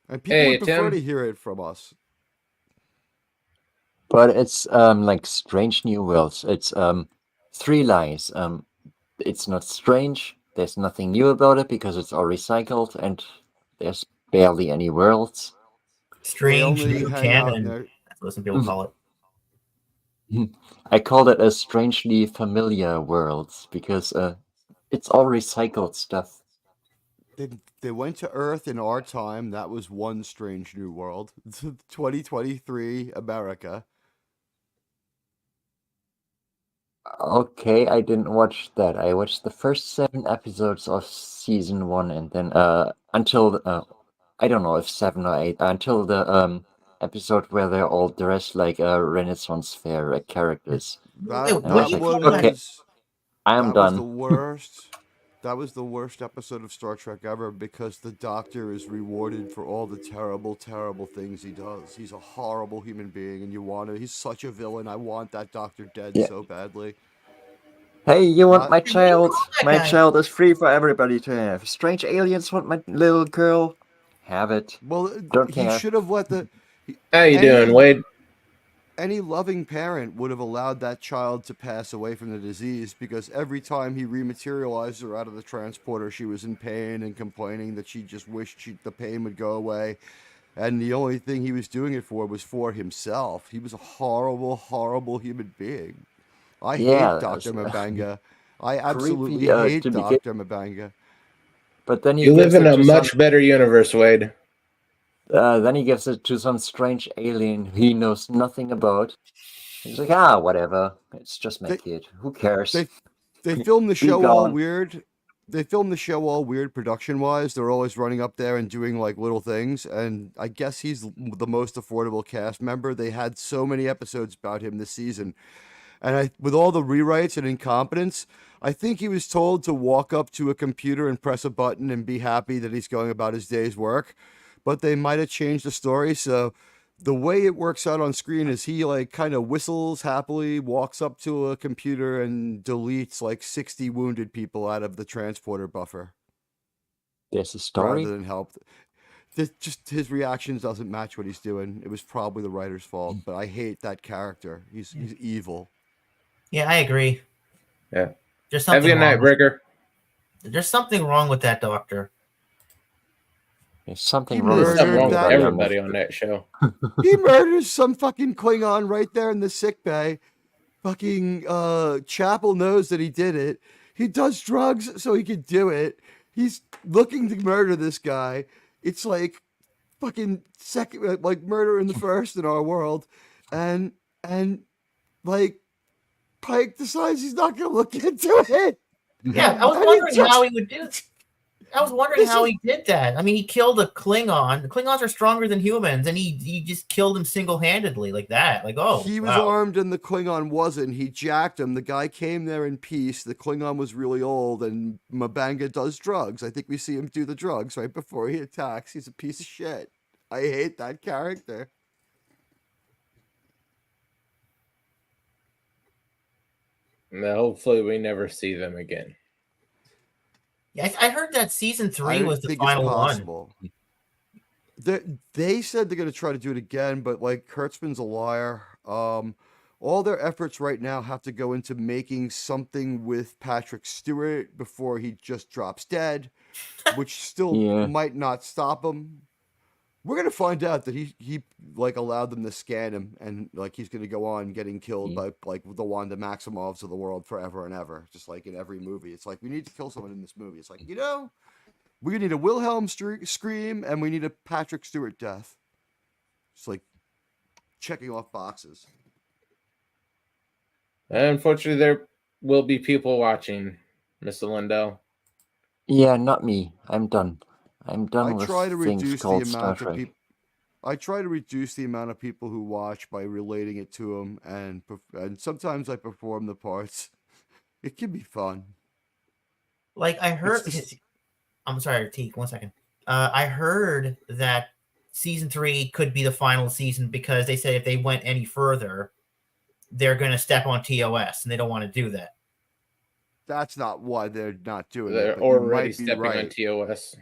and people Hey, would prefer Tim. to hear it from us. But it's like Strange New Worlds. It's three lies. It's not strange. There's nothing new about it because it's all recycled, and there's barely any worlds. They Strange only new hang out in canon. there. That's what some people call it. I call it a strangely familiar worlds because it's all recycled stuff. They went to Earth in our time. That was one strange new world. 2023 America. Okay, I didn't watch that. I watched the first 7 episodes of season 1, and then until I don't know if 7 or 8 until the episode where they're all dressed like Renaissance fair characters. Wait, That I what was do that you like, call one that? okay, was I am that was the done. worst. That was the worst episode of Star Trek ever because the Doctor is rewarded for all the terrible, terrible things he does. He's a horrible human being, and he's such a villain. I want that Doctor dead Yeah. so badly. Hey, you want Not my What do you child? call that My guy? child is free for everybody to have. Strange aliens want my little girl? Have it. well. Don't He care. should have let How you any doing, Wade? any loving parent would have allowed that child to pass away from the disease because every time he rematerialized her out of the transporter, she was in pain and complaining that she just wished the pain would go away. And the only thing he was doing it for was for himself. He was a horrible, horrible human being. I hate Yeah, Dr. Mabanga. I absolutely creepy hate to begin. Dr. Mabanga. But then he You live gives in it a to much better universe, Wade. then he gives it to some strange alien he knows nothing about. He's like, whatever. It's just my They- kid. Who cares? They filmed the Be show all gone. weird. They filmed the show all weird production wise. They're always running up there and doing like little things. And I guess he's the most affordable cast member. They had so many episodes about him this season. And with all the rewrites and incompetence, I think he was told to walk up to a computer and press a button and be happy that he's going about his day's work. But they might have changed the story. So the way it works out on screen is he like kind of whistles happily, walks up to a computer and deletes like 60 wounded people out of the transporter buffer There's a story. rather than help. Just his reactions doesn't match what he's doing. It was probably the writer's fault, but I hate that character. He's evil. Yeah, I agree. Yeah. There's Have a something good night, wrong with, Rigger. there's something wrong with that doctor. There's something He wrong with There's something wrong with that- everybody on that show. He murders some fucking Klingon right there in the sick bay. Fucking Chapel knows that he did it. He does drugs so he could do it. He's looking to murder this guy. It's like fucking second, like murder in the first in our world, and like Pike decides he's not gonna look into it. Yeah, I was I mean, wondering just- how he would do. I was wondering how he did that. I mean, he killed a Klingon. The Klingons are stronger than humans, and he just killed him single-handedly like that. Like, oh, He was wow. armed and the Klingon wasn't. He jacked him. The guy came there in peace. The Klingon was really old, and Mabanga does drugs. I think we see him do the drugs right before he attacks. He's a piece of shit. I hate that character. And hopefully we never see them again. Yeah, I heard that season I 3 don't was the think final it's one. possible. They said they're going to try to do it again, but like Kurtzman's a liar. All their efforts right now have to go into making something with Patrick Stewart before he just drops dead, which still Yeah. might not stop him. We're gonna find out that he like allowed them to scan him, and like he's gonna go on getting killed by like the Wanda Maximovs of the world forever and ever, just like in every movie. It's like we need to kill someone in this movie. It's like we need a Wilhelm scream and we need a Patrick Stewart death. It's like checking off boxes. Unfortunately, there will be people watching, Mr. Lindell. Yeah, not me. I'm done. I'm done I with try to things reduce the called Star amount of Trek. people. I try to reduce the amount of people who watch by relating it to them, and sometimes I perform the parts. It can be fun. Like I heard, just- I'm sorry, Teak. 1 second. I heard that season 3 could be the final season because they said if they went any further, they're going to step on TOS, and they don't want to do that. That's not why they're not doing it. They're but you already might be stepping on right. TOS.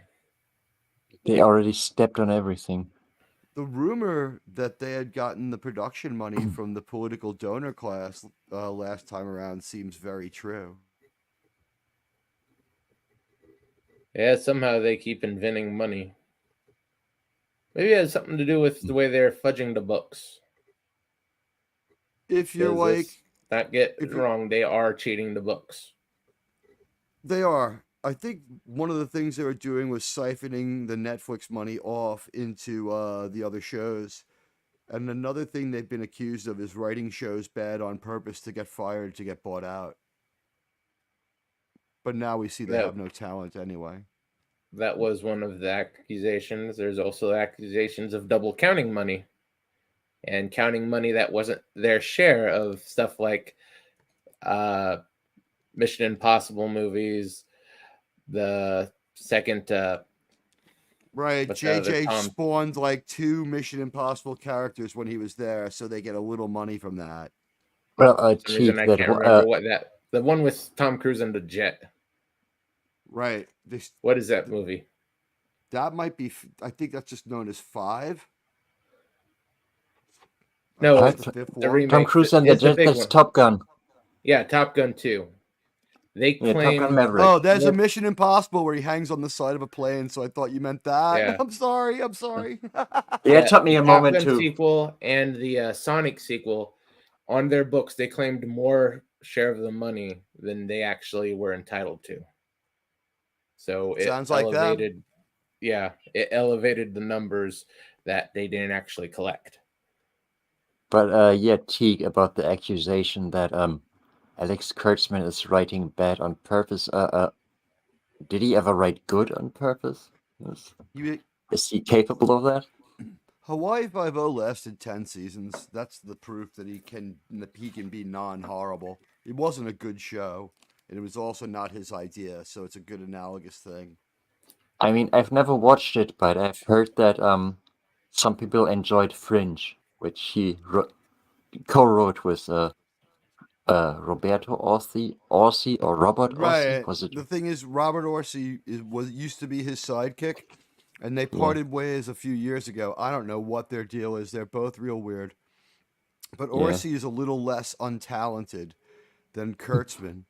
They already stepped on everything. The rumor that they had gotten the production money from the political donor class last time around seems very true. Yeah, somehow they keep inventing money. Maybe it has something to do with the way they're fudging the books. If you're 'Cause like, let's not get if it you- wrong, they are cheating the books. they are. I think one of the things they were doing was siphoning the Netflix money off into the other shows. And another thing they've been accused of is writing shows bad on purpose to get fired, to get bought out. But now we see they Yeah. have no talent anyway. That was one of the accusations. There's also accusations of double counting money and counting money that wasn't their share of stuff like Mission Impossible movies, the second Right, What's the other JJ Tom? spawned like 2 Mission Impossible characters when he was there, so they get a little money from that. Well, for some Chief, reason I that can't remember what the one with Tom Cruise and the jet. Right. What is that movie? That might be, I think that's just known as 5. No, That's it's the 5th the one. remake. Tom Cruise and the It's the Jet, big that's one. Top Gun. Yeah, Top Gun 2. They Yeah, Top claim Gun Maverick. Oh, there's Yeah. a Mission Impossible where he hangs on the side of a plane, so I thought you meant that. Yeah. I'm sorry. Yeah, it took me a the Top moment Gun to. sequel and the Sonic sequel, on their books, they claimed more share of the money than they actually were entitled to. So it Sounds like them. elevated, it elevated the numbers that they didn't actually collect. But yeah, Teague, about the accusation that Alex Kurtzman is writing bad on purpose. Did he ever write good on purpose? You, Is he capable of that? Hawaii Five-O lasted 10 seasons. That's the proof that he can be non-horrible. It wasn't a good show, and it was also not his idea, so it's a good analogous thing. I mean, I've never watched it, but I've heard that some people enjoyed Fringe, which he co-wrote with Roberto Orsi or Robert Orsi. Right. Was it? The thing is, Robert Orsi used to be his sidekick, and they parted ways a few years ago. I don't know what their deal is. They're both real weird. But Orsi is a little less untalented than Kurtzman.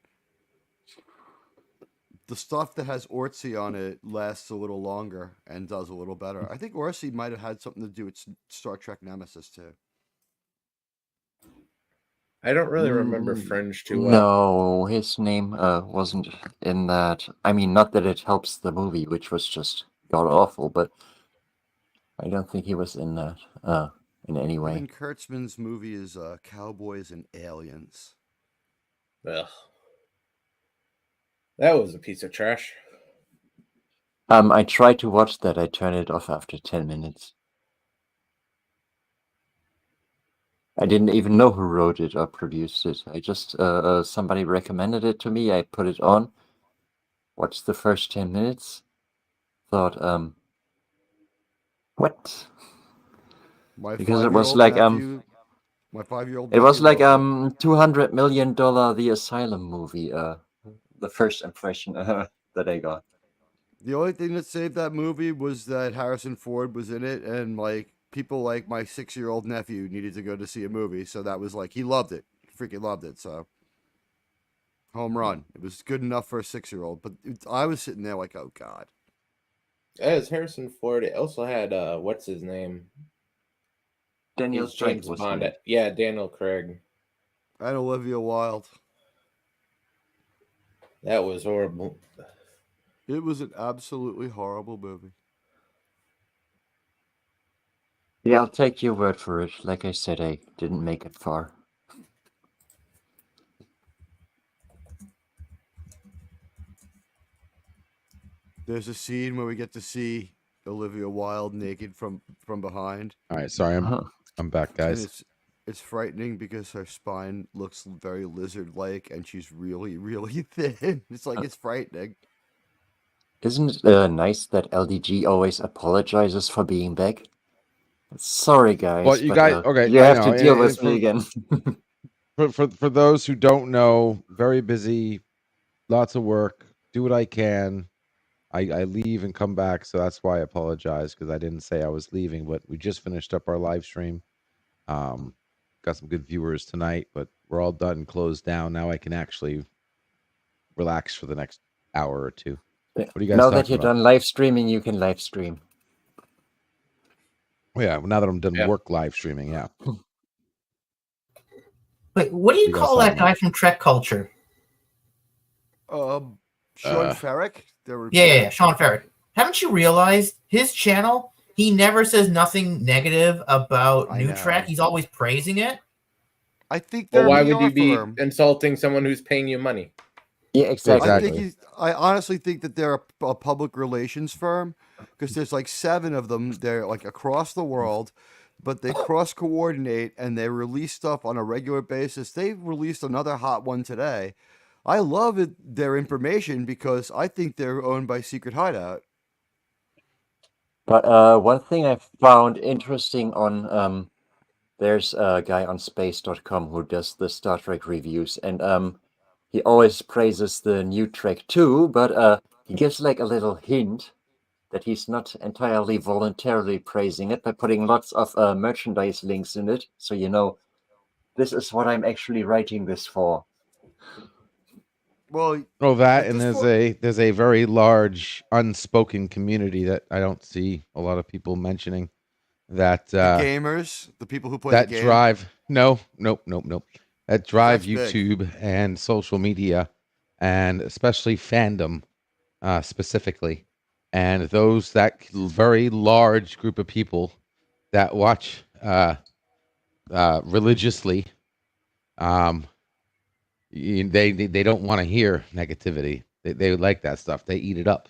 The stuff that has Orsi on it lasts a little longer and does a little better. I think Orsi might have had something to do with Star Trek Nemesis too. I don't really remember Fringe too well. No, his name wasn't in that. I mean, not that it helps the movie, which was just god awful, but I don't think he was in that in any way. Even Kurtzman's movie is Cowboys and Aliens. Ugh. That was a piece of trash. I tried to watch that. I turned it off after 10 minutes. I didn't even know who wrote it or produced it. I just somebody recommended it to me. I put it on, watched the first 10 minutes, thought, what? Because it was like my 5-year-old. It was like $200 million The Asylum movie. The first impression that I got. The only thing that saved that movie was that Harrison Ford was in it, and like people like my 6-year-old nephew needed to go to see a movie, so that was like he loved it, freaking loved it. So home run. It was good enough for a 6-year-old, but I was sitting there like, oh god. As Harrison Ford, it also had what's his name? Daniel James Bond. Yeah, Daniel Craig. And Olivia Wilde. That was horrible. It was an absolutely horrible movie. Yeah, I'll take your word for it. Like I said, I didn't make it far. There's a scene where we get to see Olivia Wilde naked from behind. All right, sorry, I'm back, guys. It's frightening because her spine looks very lizard-like, and she's really, really thin. It's like it's frightening. Isn't it nice that LDG always apologizes for being back? Sorry, guys. Well, you guys, okay, you I have know, to deal and with me again. for those who don't know, very busy, lots of work. Do what I can. I leave and come back, so that's why I apologize, because I didn't say I was leaving, but we just finished up our live stream. Got some good viewers tonight, but we're all done and closed down. Now I can actually relax for the next hour or two. What are you guys now talking that you're about? done live streaming, you can live stream. Yeah, now that I'm done work live streaming, yeah. Wait, what do you call that guy from Trek Culture? Sean Ferrick. Yeah, Sean Ferrick. Haven't you realized his channel? He never says nothing negative about New Trek. He's always praising it. I think. Well, why would you be insulting someone who's paying you money? Yeah, exactly. I honestly think that they're a public relations firm, because there's like 7 of them. They're like across the world, but they cross coordinate and they release stuff on a regular basis. They released another hot one today. I love their information because I think they're owned by Secret Hideout. But one thing I found interesting on there's a guy on space.com who does the Star Trek reviews, and he always praises the new Trek too, but he gives like a little hint that he's not entirely voluntarily praising it by putting lots of merchandise links in it, so you know this is what I'm actually writing this for. Well, and there's a very large unspoken community that I don't see a lot of people mentioning. That the gamers, the people who play that the game. drive, nope. That drive That's YouTube big. and social media, and especially fandom, specifically, and that very large group of people that watch religiously. They don't want to hear negativity. They like that stuff. They eat it up.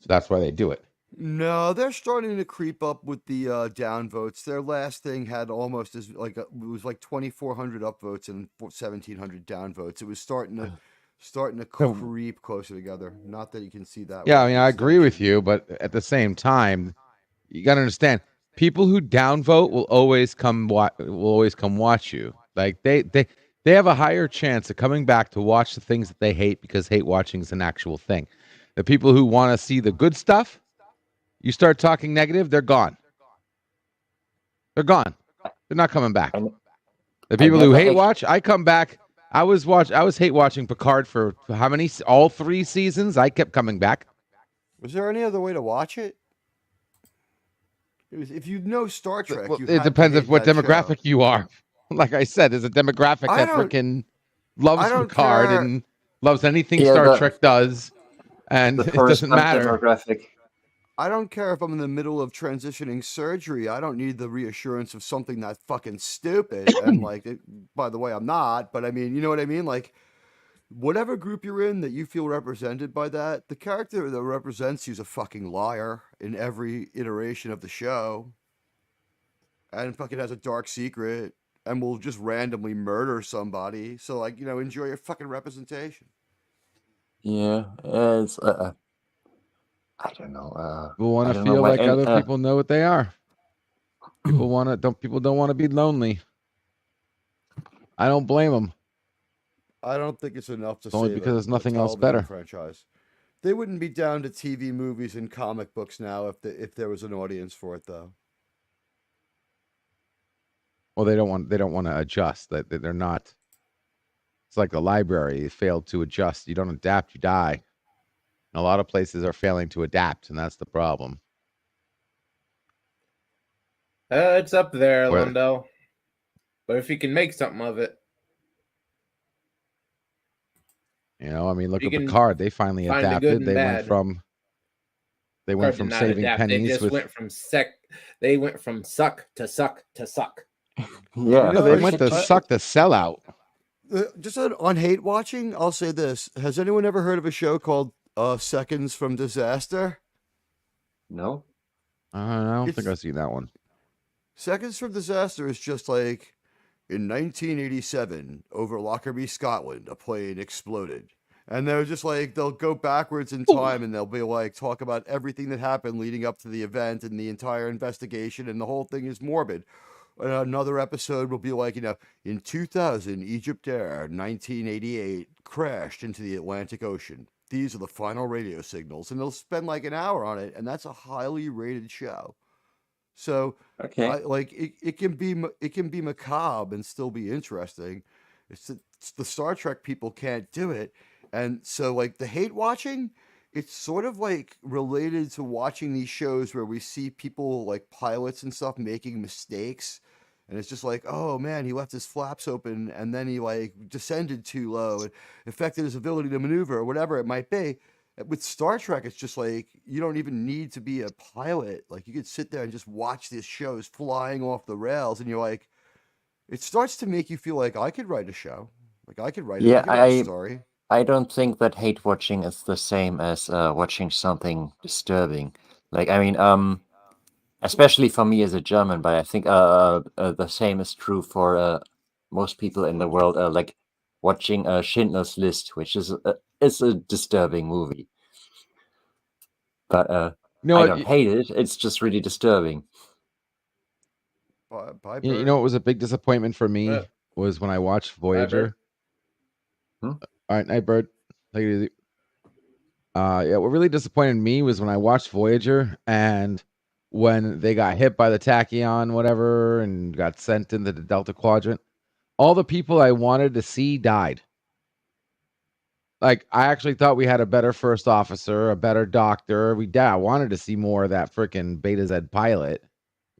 So that's why they do it. No, they're starting to creep up with the downvotes. Their last thing had almost as like it was like 2,400 upvotes and 1,700 downvotes. It was starting to So- creep closer together. Not that you can see that. Yeah, I with mean, the I agree with extension. you, but at the same time, you got to understand, people who downvote will always come watch you. Like they have a higher chance of coming back to watch the things that they hate because hate watching is an actual thing. The people who want to see the good stuff, you start talking negative, they're gone. They're gone. They're not coming back. I- The I people who never hate act- watch, I come back. I was hate watching Picard for how many? All 3 seasons. I kept coming back. Was there any other way to watch it? If you know Star Trek, Well, you it had to depends hate of what that show. demographic you are. Like I said, there's a demographic I that don't- freaking loves I don't Picard care. and loves anything Yeah, Star the- Trek does, and The it doesn't Forrest Gump matter. demographic. I don't care if I'm in the middle of transitioning surgery. I don't need the reassurance of something that fucking stupid. And like, by the way, I'm not. But I mean, you know what I mean? Like, whatever group you're in that you feel represented by that, the character that represents you is a fucking liar in every iteration of the show, and fucking has a dark secret and will just randomly murder somebody. So like, enjoy your fucking representation. Yeah, it's I don't know. People want I to don't know feel why like any- other people know what they are. People don't want to be lonely. I don't blame them. I don't think it's enough to Only save because there's a nothing else television better. franchise. They wouldn't be down to TV movies and comic books now if there was an audience for it, though. Well, they don't want to adjust. They're not. It's like the library. They failed to adjust. You don't adapt, you die. And a lot of places are failing to adapt, and that's the problem. It's up there, Where- Lundell. But if you can make something of it, You know, I mean, look You at can Picard. They finally find the good adapted. and They went bad. from Picard did not saving adapt. They pennies just with. went from They went from suck to suck to suck. yeah, No, they went to suck the sellout. Just on hate watching, I'll say this: has anyone ever heard of a show called Seconds from Disaster? No. I don't think It's- I've seen that one. Seconds from Disaster is just like, in 1987, over Lockerbie, Scotland, a plane exploded. And they're just like, they'll go backwards in time and they'll be like, talk about everything that happened leading up to the event and the entire investigation, and the whole thing is morbid. And another episode will be like, in 2000, Egypt Air 1988 crashed into the Atlantic Ocean. These are the final radio signals. And they'll spend like an hour on it, and that's a highly rated show. So Okay. it can be macabre and still be interesting. It's the Star Trek people can't do it, and so like the hate watching, it's sort of like related to watching these shows where we see people like pilots and stuff making mistakes, and it's just like, oh man, he left his flaps open and then he like descended too low and affected his ability to maneuver or whatever it might be. With Star Trek, it's just like you don't even need to be a pilot. Like you could sit there and just watch these shows flying off the rails, and you're like, it starts to make you feel like I could write a show, like I could write, Yeah, I could write a story. I don't think that hate watching is the same as watching something disturbing. Like, I mean, especially for me as a German, but I think the same is true for most people in the world. Like watching Schindler's List, which is a disturbing movie. But I don't hate it. It's just really disturbing. Bye, You know what was a big disappointment for me was when I watched Voyager. Hmm? All right, night bird. Take it easy. Yeah, what really disappointed me was when I watched Voyager and when they got hit by the tachyon, whatever, and got sent into the Delta Quadrant. All the people I wanted to see died. Like, I actually thought we had a better first officer, a better doctor. I wanted to see more of that freaking Beta Z pilot.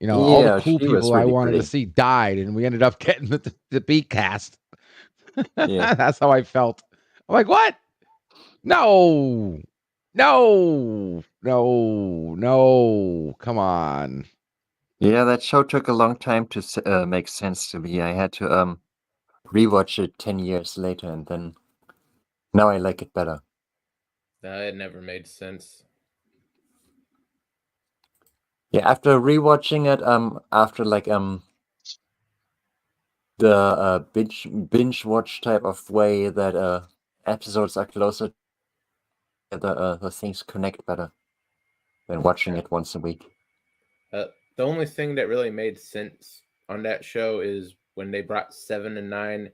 You know, all Yeah, the cool she was people I really wanted to pretty. see died, and we ended up getting the B cast. Yeah. That's how I felt. I'm like, what? No. Come on. Yeah, that show took a long time to make sense to me. I had to rewatch it 10 years later, and then now I like it better. It never made sense. Yeah, after rewatching it, after like the binge watch type of way that episodes are closer, the things connect better than watching it once a week. The only thing that really made sense on that show is when they brought 7 and 9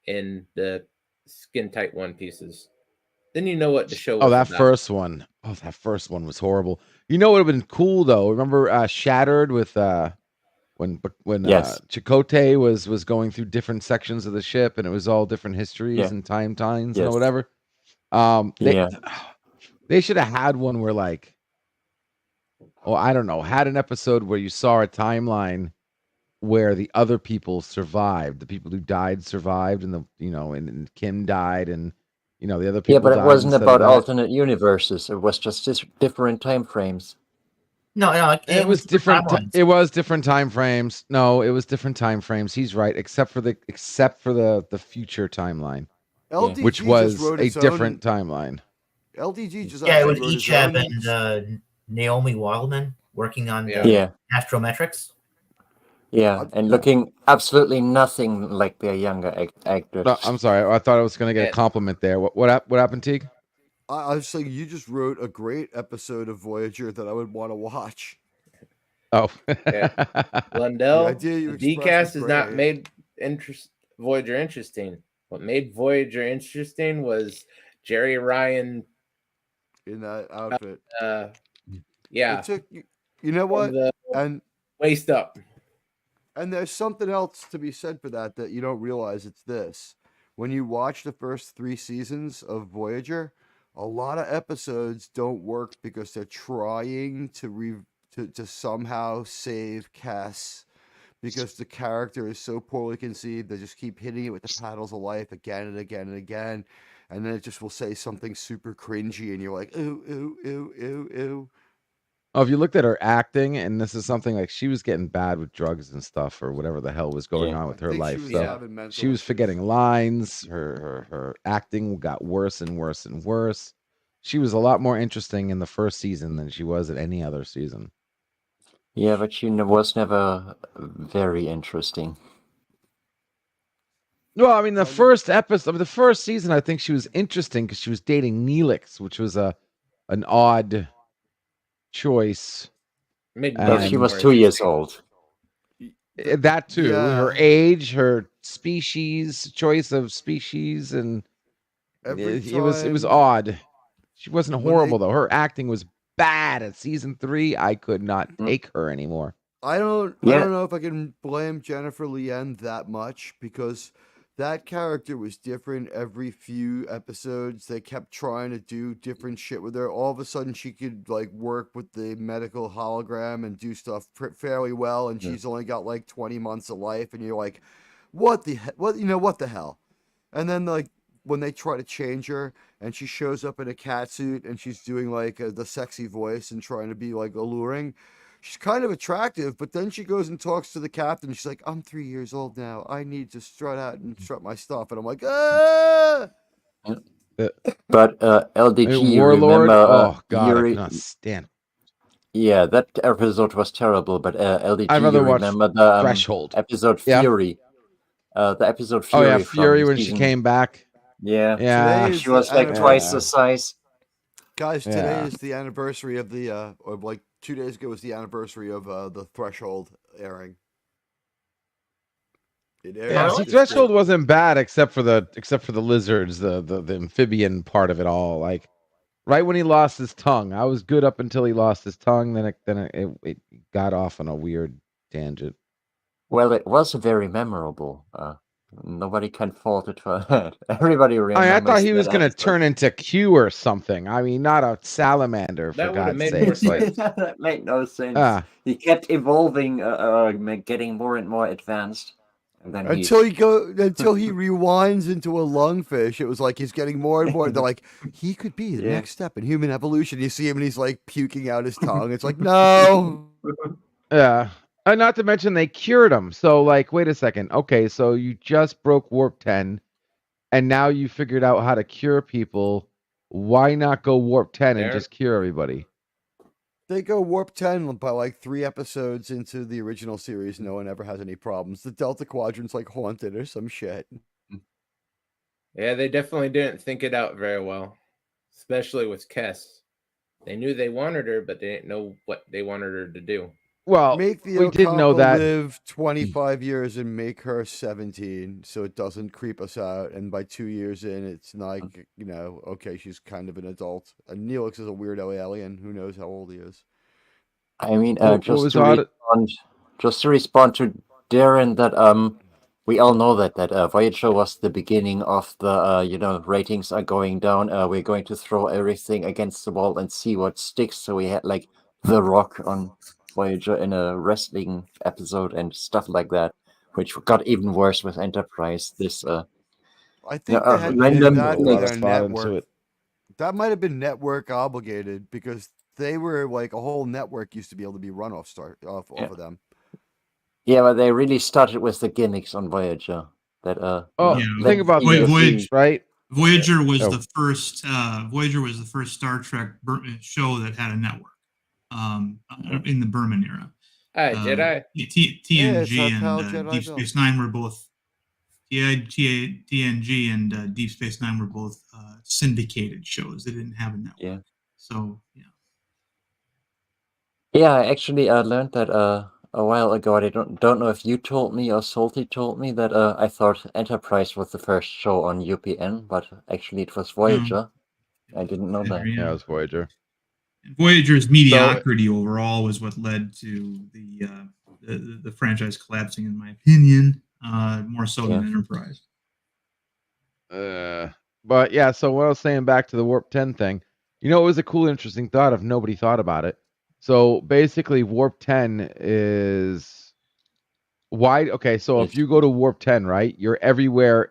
in the skin tight one pieces. Then you know what the show was Oh, that about. first one. Oh, that first one was horrible. You know what would have been cool though? Remember Shattered with when Yes. Chakotay was going through different sections of the ship and it was all different histories Yeah. and timelines and Yes. whatever. Yeah. They should have had one where like, oh, I don't know, had an episode where you saw a timeline where the other people survived, the people who died survived, and and Kim died, and the other people Yeah, but it died wasn't instead about of that. alternate universes. It was just different time frames. No, It was different. timelines. It was different time frames. No, it was different time frames. He's right, except for the future timeline, LDG which just was wrote a its different own. timeline. LDG just Yeah, it actually was wrote his Icheb own. and Naomi Wildman working on Yeah. the Yeah. astrometrics. Yeah, and looking absolutely nothing like their younger actors. No, I'm sorry. I thought I was going to get a And- compliment there. What happened, Teague? I was saying you just wrote a great episode of Voyager that I would want to watch. Oh, Lundell, The idea you the expressed DCast was has not great. made Voyager interesting. What made Voyager interesting was Jerry Ryan. In that outfit. Yeah, It took you know what? the And waist up. there's something else to be said for that you don't realize. It's this. When you watch the first 3 seasons of Voyager, a lot of episodes don't work because they're trying to somehow save Cass because the character is so poorly conceived. They just keep hitting it with the paddles of life again and again and again. And then it just will say something super cringy and you're like, ooh, ooh, ooh, ooh, ooh. Oh, if you looked at her acting, and this is something like she was getting bad with drugs and stuff, or whatever the hell was going on with her I think life. she was So having mental she was issues. forgetting lines. Her acting got worse and worse and worse. She was a lot more interesting in the first season than she was at any other season. Yeah, but she was never very interesting. Well, I mean, the first episode of the first season, I think she was interesting because she was dating Neelix, which was an odd choice. Made Well, Neelix she was more 2 years interesting. old. That too, her Yeah. age, her species, choice of species, and Every it was time- odd. She wasn't When horrible they- though. Her acting was bad at season 3. I could not take her anymore. I don't Yeah. know if I can blame Jennifer Lien that much because that character was different every few episodes. They kept trying to do different shit with her. All of a sudden, she could like work with the medical hologram and do stuff fairly well, and she's only got like 20 months of life, and you're like, what the hell? And then like when they try to change her, and she shows up in a cat suit, and she's doing like the sexy voice and trying to be like alluring. She's kind of attractive, but then she goes and talks to the captain. She's like, I'm 3 years old now. I need to strut out and strut my stuff. And I'm like, ah! But LDG, Warlord. remember? Oh God, I Yuri- cannot stand. Yeah, that episode was terrible. But LDG, I'd rather you watch remember the Threshold. episode Yeah. Fury? The episode Oh Fury. yeah, from Fury when season- she came back. Yeah, Yeah, Today is she was the like twice anniversary. the size. Guys, today Yeah. is the anniversary of the, or like 2 days ago was the anniversary of the Threshold airing. It aired. Yeah, Really? see, this Threshold day. wasn't bad except for the lizards, the amphibian part of it all. Like right when he lost his tongue, I was good up until he lost his tongue. Then it got off on a weird tangent. Well, it was very memorable. Nobody can fault it for that. Everybody remembers. I thought he was that going to episode. turn into Q or something. I mean, not a salamander, for That would've God's made more sake. sense. That made no sense. Ah. He kept evolving, getting more and more advanced, and then Until he rewinds into a lungfish, it was like he's getting more and more. They're like, he could be the Yeah. next step in human evolution. You see him and he's like puking out his tongue. It's like, no. Yeah. Not to mention they cured him. So, like, wait a second. Okay, so you just broke Warp 10, and now you figured out how to cure people. Why not go Warp 10 and There- just cure everybody? They go warp 10 by like 3 episodes into the original series. No one ever has any problems. The Delta Quadrant's like haunted or some shit. Yeah, they definitely didn't think it out very well, especially with Kess. They knew they wanted her, but they didn't know what they wanted her to do. Well, Make the we did know Okako that. live 25 years and make her 17 so it doesn't creep us out. And by 2 years in, it's like, okay, she's kind of an adult. And Neelix is a weirdo alien. Who knows how old he is? I mean, What just was to odd- respond to Darren, that we all know that Voyager was the beginning of the ratings are going down. We're going to throw everything against the wall and see what sticks. So we had like The Rock on Voyager in a wrestling episode and stuff like that, which got even worse with Enterprise. This I think Yeah, they had to random do that a for lot of their thought into network. it. That might have been network obligated because they were like a whole network used to be able to be run off of them. yeah, but they really started with the gimmicks on Voyager. That Oh, Yeah, think about Voy- this, Voyage- right? Voyager was Oh. the first. Voyager was the first Star Trek show that had a network. In the Berman era. Jedi. TNG our pal and Jedi Deep Bill. Space Nine were both. TNG and Deep Space Nine were both syndicated shows. They didn't have a network. Yeah. So yeah. Yeah, I actually learned that a while ago. I don't know if you told me or Salty told me that I thought Enterprise was the first show on UPN, but actually it was Voyager. I didn't know that. Yeah, it was Voyager. And Voyager's mediocrity overall was what led to the franchise collapsing, in my opinion, more so than Enterprise. But yeah, so what I was saying back to the Warp 10 thing, it was a cool, interesting thought if nobody thought about it. So basically, Warp 10 is wide. Okay, so if you go to Warp 10, right, you're everywhere,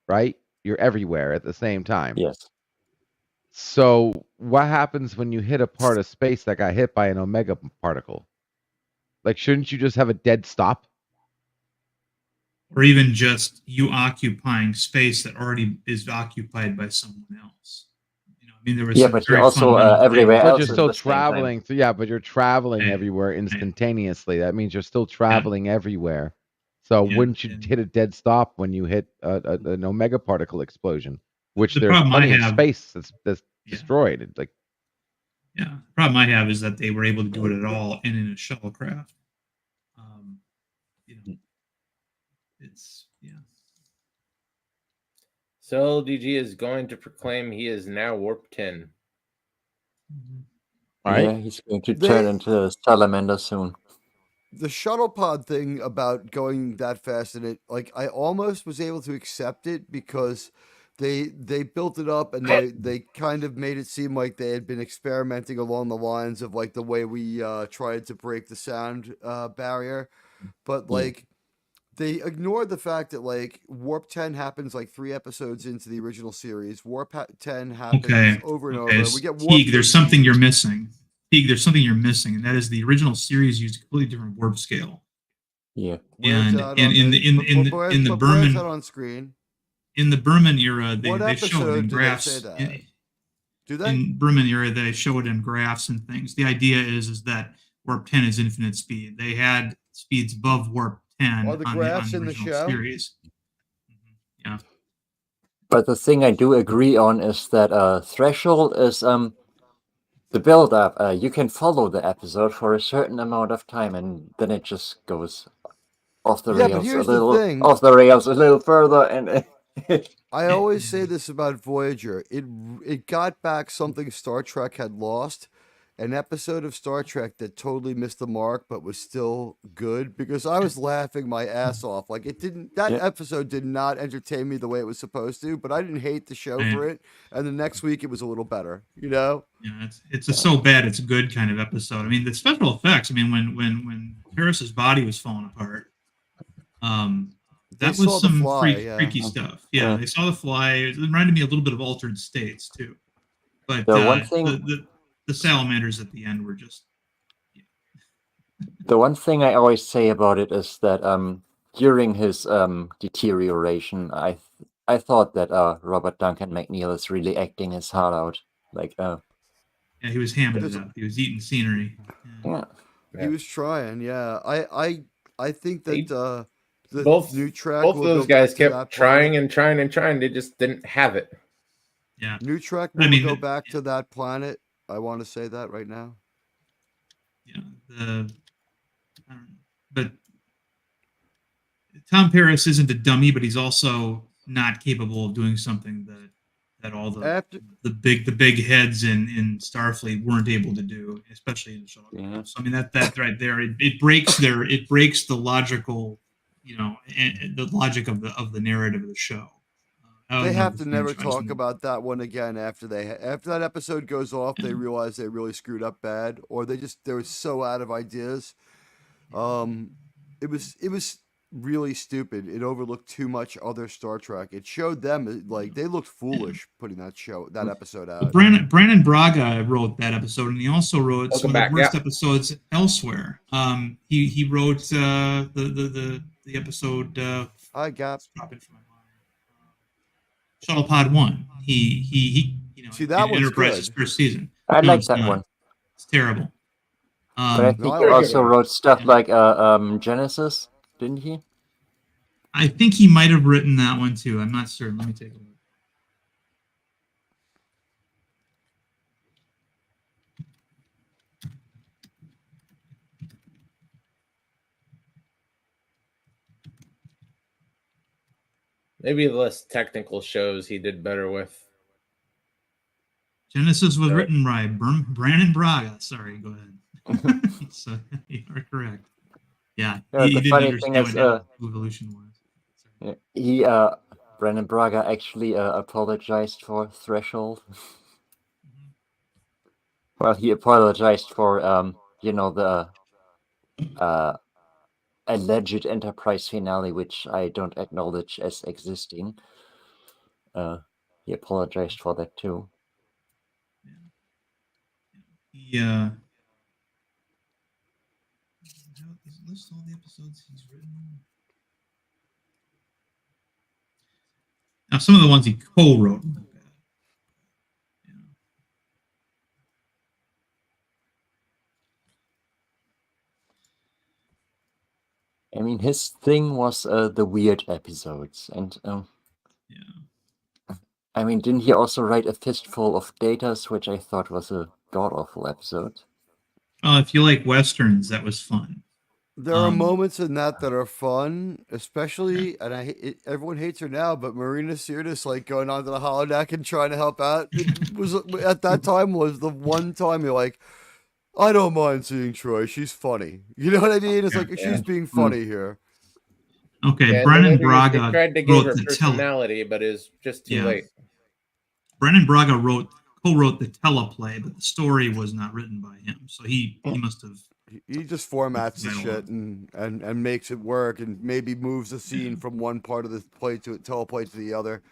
right? You're everywhere at the same time. Yes. So what happens when you hit a part of space that got hit by an omega particle? Like, shouldn't you just have a dead stop? Or even just you occupying space that already is occupied by someone else. I mean, there was but you're also everywhere But else. you're at still the same time. traveling. But you're traveling Yeah. everywhere instantaneously. That means you're still traveling everywhere. So Yeah, wouldn't you and- hit a dead stop when you hit an omega particle explosion, which The there's problem I plenty of have- space that's Yeah. destroyed? It's like, Yeah, the problem I have is that they were able to do it at all and in a shuttlecraft. It's So LDG is going to proclaim he is now Warp 10. all right. Yeah, he's going to turn into a salamander soon. The shuttle pod thing about going that fast in it, like I almost was able to accept it because they built it up and they kind of made it seem like they had been experimenting along the lines of like the way we tried to break the sound barrier, but like they ignored the fact that like Warp 10 happens like 3 episodes into the original series. Warp 10 happens over and over. We get Warp Teague, there's 13. something you're missing. Teague, there's something you're missing, and that is the original series used a completely different warp scale. Yeah. Where's And that in on the where's Berman that on screen? in the Berman era, What they show it episode in do they graphs. say that? Do they? In Berman era, they show it in graphs and things. The idea is that warp 10 is infinite speed. They had speeds above warp 10 Are the on graphs the in the original show? series. Yeah. But the thing I do agree on is that threshold is the build up. You can follow the episode for a certain amount of time, and then it just goes off the Yeah, but rails here's a the little, thing. off the rails a little further, and I always say this about Voyager. It got back something Star Trek had lost, an episode of Star Trek that totally missed the mark but was still good because I was laughing my ass off. Like that episode did not entertain me the way it was supposed to, but I didn't hate the show for it. And the next week it was a little better, Yeah, it's a so bad it's good kind of episode. I mean, the special effects. I mean, when Paris's body was falling apart, that saw was the some fly, freaky stuff. Yeah, they saw the fly. It reminded me a little bit of Altered States too. But The one thing- the salamanders at the end were just The one thing I always say about it is that during his deterioration, I thought that Robert Duncan McNeil is really acting his heart out. Like, Yeah, he was hamming There's it a- up. He was eating scenery. Yeah. yeah, He was trying, yeah. I think that the both new track both will those go back guys to that kept planet. trying and trying and trying. They just didn't have it. Yeah. New track I will mean, go back to that planet. I want to say that right now. Yeah. I don't know. But Tom Paris isn't a dummy, but he's also not capable of doing something that all After the big heads in Starfleet weren't able to do, especially in the shuttle. Yeah. So I mean that right there, it breaks the logical, the logic of the narrative of the show. they of have the to never franchise. talk about that one again after after that episode goes off, they realize they really screwed up bad, or they were so out of ideas. It was really stupid. It overlooked too much other Star Trek. It showed them like they looked foolish putting that episode Well, out. Brandon Braga wrote that episode, and he also wrote Welcome some of back, the worst yeah. episodes elsewhere. He wrote the episode. I got Drop it from my mind. Shuttle Pod 1. He See, that one's Enterprise's good. first season. I No, like it's that not. one. It's terrible. But I think no, I he like also it. wrote stuff Yeah. like Genesis, didn't he? I think he might have written that one too. I'm not certain. Let me take a look. Maybe the less technical shows he did better with. Genesis was Yeah. written by Brandon Braga. Sorry, go ahead. So you are correct. Yeah, Yeah, he the didn't funny understand thing what is, Nano evolution was. Sorry. Yeah, Brandon Braga actually apologized for Threshold. Well, he apologized for the alleged Enterprise finale, which I don't acknowledge as existing. He apologized for that too. He list all the episodes he's written. Now, some of the ones he co-wrote. I mean, his thing was the weird episodes, and Yeah. I mean, didn't he also write A Fistful of Datas, which I thought was a god-awful episode? Well, if you like westerns, that was fun. There are moments in that are fun, especially, and everyone hates her now, but Marina Sirtis like going onto the holodeck and trying to help out. It was at that time was the one time you're like, I don't mind seeing Troy. She's funny. You know what I mean? It's like she's being funny here. Okay, Yeah, Brennan they Braga tried to give wrote her the tele. personality, but it's just too late. Brennan Braga co-wrote the teleplay, but the story was not written by him. So he must have. He just formats the shit and makes it work, and maybe moves the scene from one part of the play to teleplay to the other.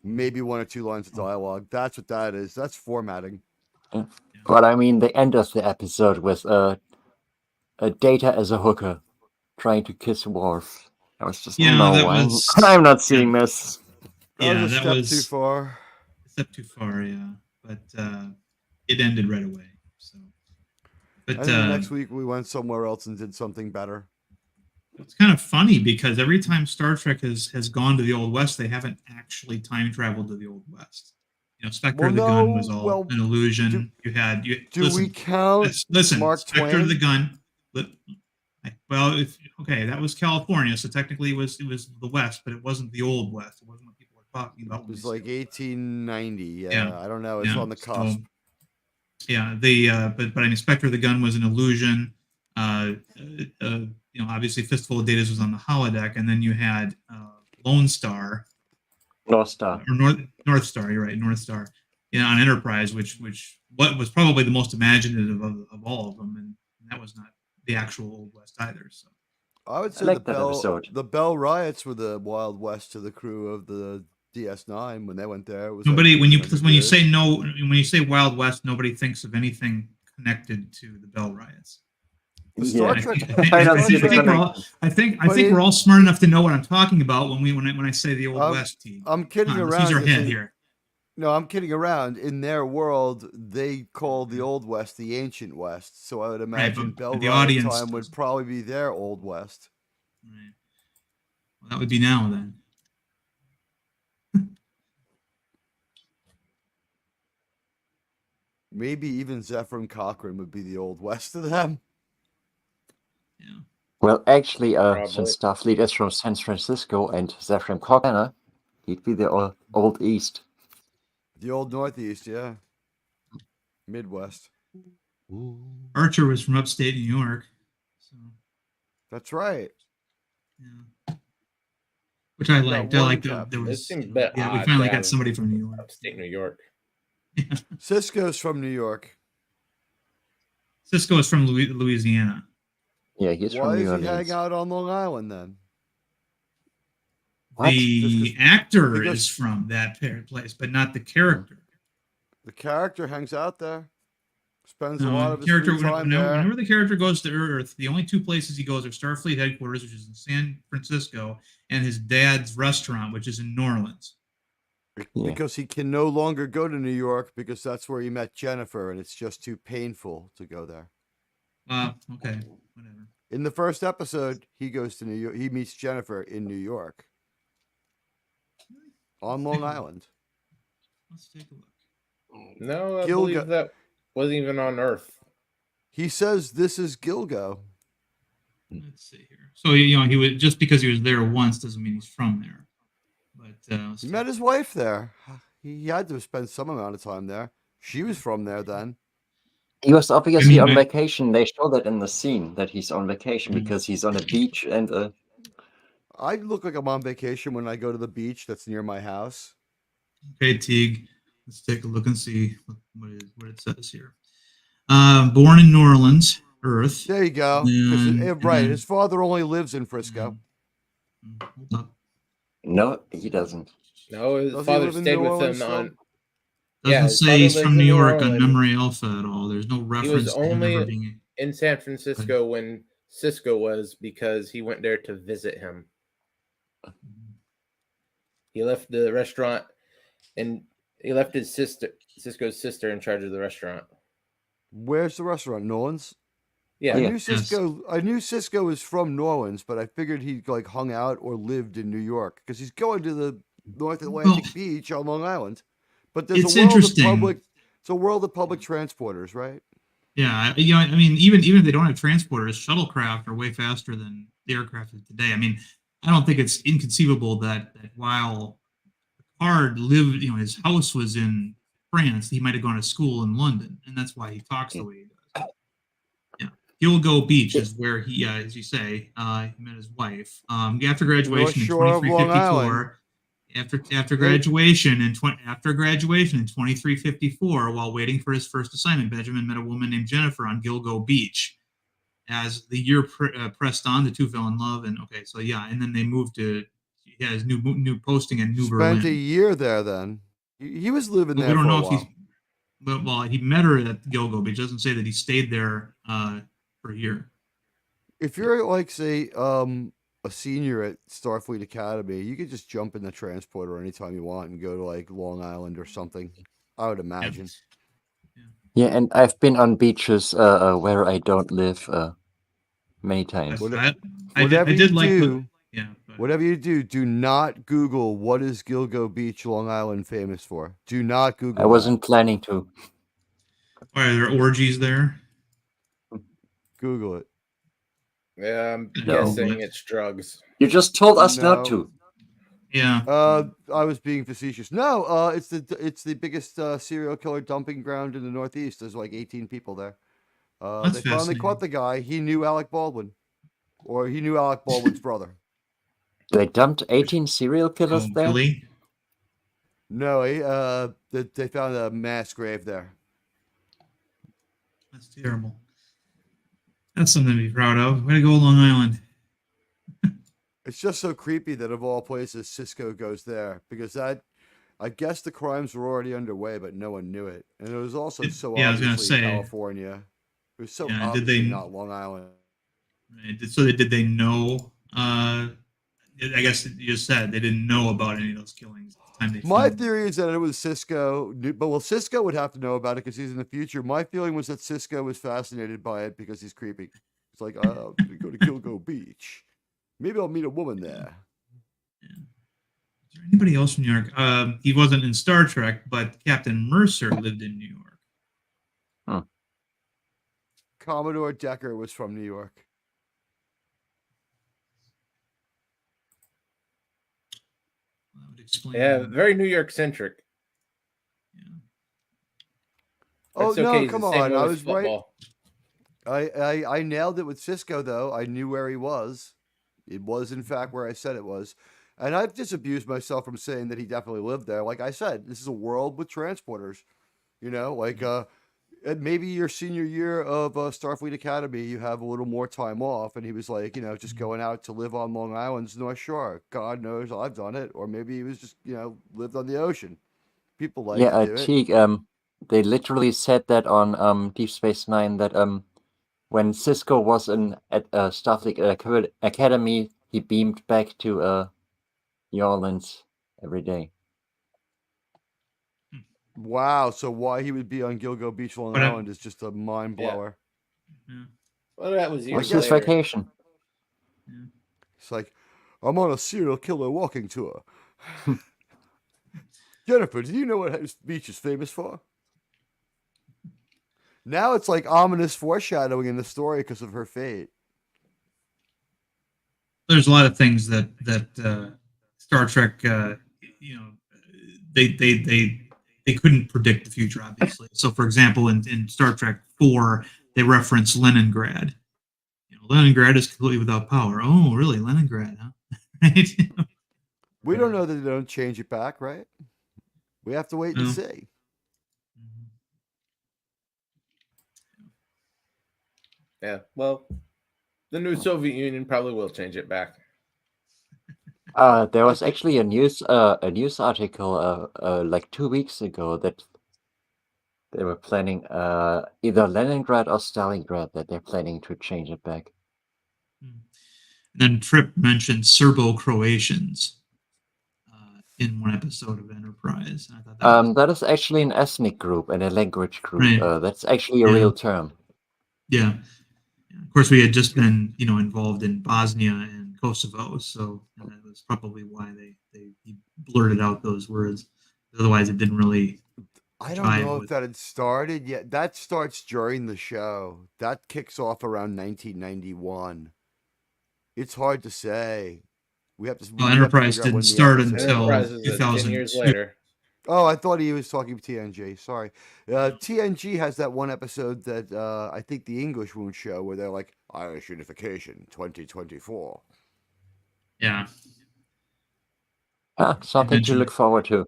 Maybe one or two lines of dialogue. That's what that is. That's formatting. But I mean, the end of the episode with a Data as a hooker trying to kiss Worf. I was just I'm not seeing this. That was a step too far. Step too far, yeah. But it ended right away. So, but and then next week we went somewhere else and did something better. It's kind of funny because every time Star Trek has gone to the Old West, they haven't actually time traveled to the Old West. Spectre of the Gun was all an illusion. We count? Listen, Mark Spectre Twain? of the Gun. Well, that was California, so technically it was the West, but it wasn't the Old West. It wasn't what people were talking about. It was like 1890. Yeah, I don't know. It's on the cusp. So, but I mean, Spectre of the Gun was an illusion. Obviously, Fistful of Datas was on the holodeck, and then you had Lone Star. North Star. Or North Star, you're right, North Star. On Enterprise, which was probably the most imaginative of all of them, and that was not the actual Old West either. So I would say the Bell riots were the Wild West to the crew of the DS9 when they went there. It was nobody when you say Wild West, nobody thinks of anything connected to the Bell riots. The Star Yeah. Trek. I don't see the I think But we're all smart enough to know what I'm talking about when I say the Old I'm- West team. I'm kidding Come on, around. let's use our This head is- here. No, I'm kidding around. In their world, they call the Old West the Ancient West. So I would imagine but the Belgrade audience time would doesn't. probably be their Old West. Right. Well, that would be now then. Maybe even Zephyr and Cochrane would be the Old West to them. Yeah. Well, actually, Probably. since Starfleet is from San Francisco and they're from Cochrane, he'd be the old East. The Old Northeast, yeah. Midwest. Archer was from upstate New York. So, That's right. yeah. Which I liked. I one liked captain. there It was seemed a bit yeah, we odd finally to got have somebody from New York. upstate New York. Cisco's from New York. Cisco is from Louisiana. Yeah, he's Why from New does he Orleans. hang out on Long Island then? What? The actor because- is from that place, but not the character. The character hangs out there. Spends a No, lot of the his character free time whenever there. the character goes to Earth, the only two places he goes are Starfleet headquarters, which is in San Francisco, and his dad's restaurant, which is in New Orleans. Yeah. Because he can no longer go to New York because that's where he met Jennifer, and it's just too painful to go there. Okay, whatever. In the first episode, he goes to New York. He meets Jennifer in New York on Long Island. Let's take a look. No, I Gilga- believe that wasn't even on Earth. He says this is Gilgo. Let's see here. So he was just because he was there once doesn't mean he's from there. But let's He see. met his wife there. He had to spend some amount of time there. She was from there then. He was obviously mean, on I- vacation. They show that in the scene that he's on vacation Mhm. because he's on a beach and I look like I'm on vacation when I go to the beach that's near my house. Okay, Teague. Let's take a look and see what it says here. Born in New Orleans, Earth. There you go. 'Cause And right. then- His father only lives in Frisco. Hold up. no, he doesn't. No, his Does he father live in stayed New with Orleans him still? on. Doesn't Yeah, his say father he's lives from in New New York on Orleans. Memory Alpha at all. There's no reference to him only- ever being. in San Francisco when Cisco was because he went there to visit him. He left the restaurant and he left his sister, Cisco's sister, in charge of the restaurant. Where's the restaurant? Nolans? Yeah, I Yeah. knew Cisco. I knew Cisco was from New Orleans, but I figured he like hung out or lived in New York because he's going to the North Atlantic Well, Beach on Long Island. But there's it's a world interesting. of public. It's a world of public transporters, right? Yeah, I mean, even if they don't have transporters, shuttlecraft are way faster than the aircraft of today. I mean, I don't think it's inconceivable that while Picard lived, his house was in France, he might have gone to school in London, and that's why he talks the way he does. Yeah, Gilgo Beach is where he, as you say, he met his wife. After graduation in Shore of Long 2354. After graduation in 2354, while waiting for his first assignment, Benjamin met a woman named Jennifer on Gilgo Beach. As the year pressed on, the two fell in love, and and then they moved to his new posting in New Spent a Berlin. year there. Then he was living But there. we don't for know a if while. he's. Well, he met her at Gilgo Beach. It doesn't say that he stayed there for a year. If you're like say a senior at Starfleet Academy, you could just jump in the transporter anytime you want and go to like Long Island or something. I would imagine. Yeah, and I've been on beaches where I don't live many times. I Whatever did you like do, but- whatever you do not Google what is Gilgo Beach, Long Island famous for. Do not Google. I wasn't planning to. Are there orgies there? Google it. yeah, I'm No. guessing it's drugs. You just told us No. not to. Yeah. I was being facetious. No, it's the biggest serial killer dumping ground in the Northeast. There's like 18 people there. That's They finally fascinating. caught the guy. He knew Alec Baldwin, or he knew Alec Baldwin's brother. They dumped 18 serial killers there. Billy? No, they found a mass grave there. That's terrible. That's something to be proud of. Way to go, Long Island. It's just so creepy that of all places, Cisco goes there because I guess the crimes were already underway, but no one knew it, and it was also so Yeah, I was gonna obviously say. California. It was so Yeah, did obviously they- not Long Island. Right. So did they know? I guess you just said they didn't know about any of those killings at the time they My filmed. theory is that it was Cisco, but well, Cisco would have to know about it because he's in the future. My feeling was that Cisco was fascinated by it because he's creepy. It's like, I'm gonna go to Gilgo Beach. Maybe I'll meet a woman there. Yeah. Is there anybody else from New York? He wasn't in Star Trek, but Captain Mercer lived in New York. Commodore Decker was from New York. That would explain. Yeah, very New York centric. Yeah. Oh It's no, okay, he's come the same on! way I with was right. football. I nailed it with Cisco though. I knew where he was. It was in fact where I said it was. And I've disabused myself from saying that he definitely lived there. Like I said, this is a world with transporters. You know, like maybe your senior year of Starfleet Academy, you have a little more time off, and he was like, you know, just going out to live on Long Island's North Shore. God knows I've done it, or maybe he was just, you know, lived on the ocean. People like to do it. Teague, they literally said that on Deep Space Nine that when Cisco was at Starfleet Academy, he beamed back to New Orleans every day. Wow, so why he would be on Gilgo Beach, Long But, Island is just a mind blower. Yeah. Well, that was What's years his later. vacation? Yeah. It's like, I'm on a serial killer walking tour. Jennifer, do you know what this beach is famous for? Now it's like ominous foreshadowing in the story because of her fate. There's a lot of things that Star Trek, you know, they couldn't predict the future, obviously. So, for example, in Star Trek 4, they reference Leningrad. You know, Leningrad is completely without power. Oh, really, Leningrad, huh? Right? We don't know that they don't change it back, right? We have to wait and No. see. Yeah, well, the new Soviet Union probably will change it back. There was actually a news article like 2 weeks ago that they were planning either Leningrad or Stalingrad that they're planning to change it back. And then Tripp mentioned Serbo-Croatians in one episode of Enterprise. And I thought that was, That is actually an ethnic group and a language group. Right. That's actually a Yeah. real term. yeah. Of course, we had just been, you know, involved in Bosnia and Kosovo, so that was probably why he blurted out those words. Otherwise, it didn't really. I don't know if that had started yet. That starts during the show. That kicks off around 1991. It's hard to say. We have to. Well, Enterprise didn't start until Enterprise is 10 years 2002. later. Oh, I thought he was talking TNG. Sorry. TNG has that one episode that I think the English won't show where they're like, Irish Unification 2024. Yeah, Something to look forward to.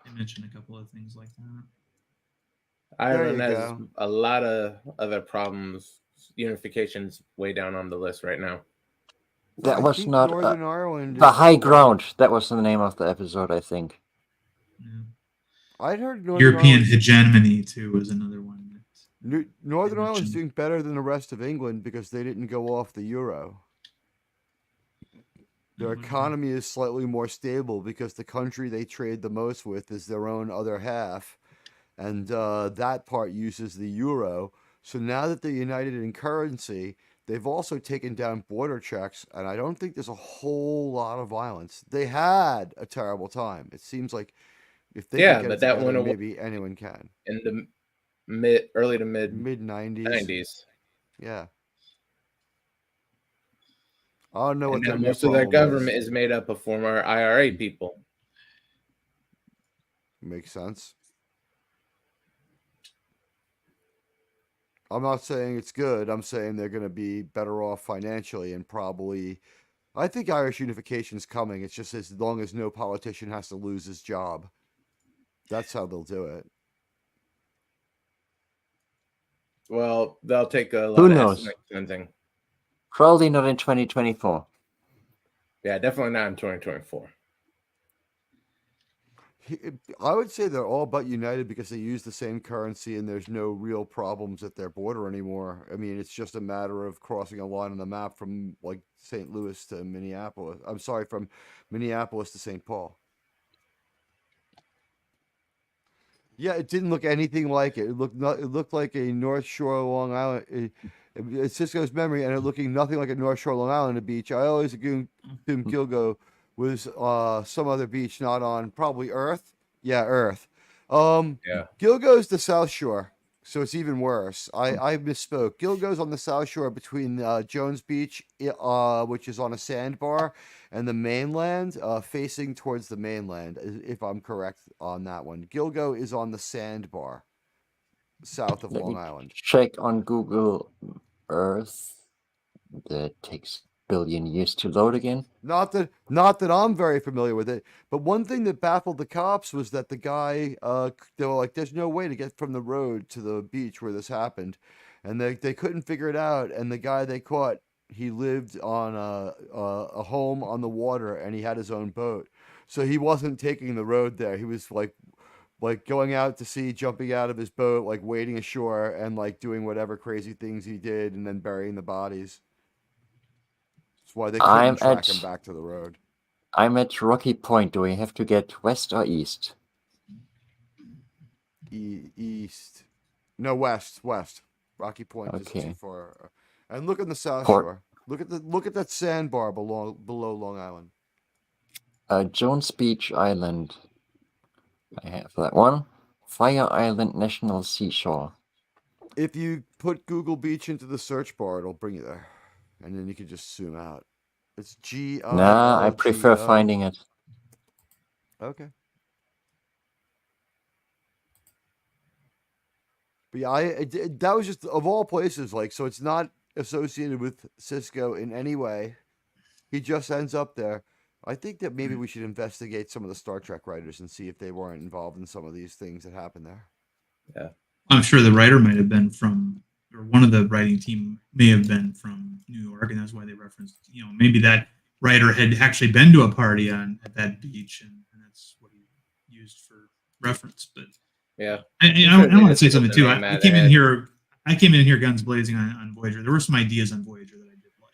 they mentioned a couple of things like that. Ireland you has go. a lot of other problems. Unification's way down on the list right now. That I was think not Northern Ireland. The is High cool. Ground. That was the name of the episode, I think. Yeah. I'd heard Northern European Ireland's- hegemony too is another one. Northern Ireland's mentioned. doing better than the rest of England because they didn't go off the euro. Their Mhm. economy is slightly more stable because the country they trade the most with is their own other half, and that part uses the euro. So now that they're united in currency, they've also taken down border checks, and I don't think there's a whole lot of violence. They had a terrible time. It seems like if they Yeah, can get but it that together, went away. maybe anyone can. In the early to mid Mid 90s. 90s. Yeah. I don't know And what now their new most of their problem government is made up of former IRA people. Makes sense. I'm not saying it's good. I'm saying they're going to be better off financially and probably. I think Irish unification is coming. It's just as long as no politician has to lose his job. That's how they'll do it. Well, they'll take a lot Who of knows? ethnic cleansing. Probably not in 2024. Yeah, definitely not in 2024. I would say they're all but united because they use the same currency and there's no real problems at their border anymore. I mean, it's just a matter of crossing a line on the map from like St. Louis to Minneapolis. I'm sorry, from Minneapolis to St. Paul. Yeah, it didn't look anything like it. It looked like a North Shore Long Island. It's Cisco's memory, and it looking nothing like a North Shore Long Island beach. I always assumed Gilgo was some other beach, not on probably Earth. Yeah, Earth. Yeah. Gilgo's the South Shore, so it's even worse. I misspoke. Gilgo's on the South Shore between Jones Beach, which is on a sandbar, and the mainland, facing towards the mainland, if I'm correct on that one. Gilgo is on the sandbar, south of Let Long me Island. check on Google Earth. That takes billion years to load again. Not that I'm very familiar with it, but one thing that baffled the cops was that the guy, they were like, "There's no way to get from the road to the beach where this happened," and they couldn't figure it out. And the guy they caught, he lived on a home on the water, and he had his own boat, so he wasn't taking the road there. He was like going out to sea, jumping out of his boat, like wading ashore, and like doing whatever crazy things he did, and then burying the bodies. That's why they couldn't track him back to the road. I'm at Rocky Point. Do we have to get west or east? East. No, west. Rocky Point is too far. And look at the South Shore. Look at that sandbar below Long Island. Jones Beach Island. I have that one. Fire Island National Seashore. If you put Google Beach into the search bar, it'll bring you there. And then you can just zoom out. It's G-I-L-G-O. Nah, I prefer finding it. Okay. But yeah, that was just, of all places, like, so it's not associated with Cisco in any way. He just ends up there. I think that maybe we should investigate some of the Star Trek writers and see if they weren't involved in some of these things that happened there. Yeah. I'm sure the writer might have been from, or one of the writing team may have been from New York, and that's why they referenced, maybe that writer had actually been to a party at that beach, and that's what he used for reference. But yeah, I want to say something too. I came in here guns blazing on Voyager. There were some ideas on Voyager that I did like,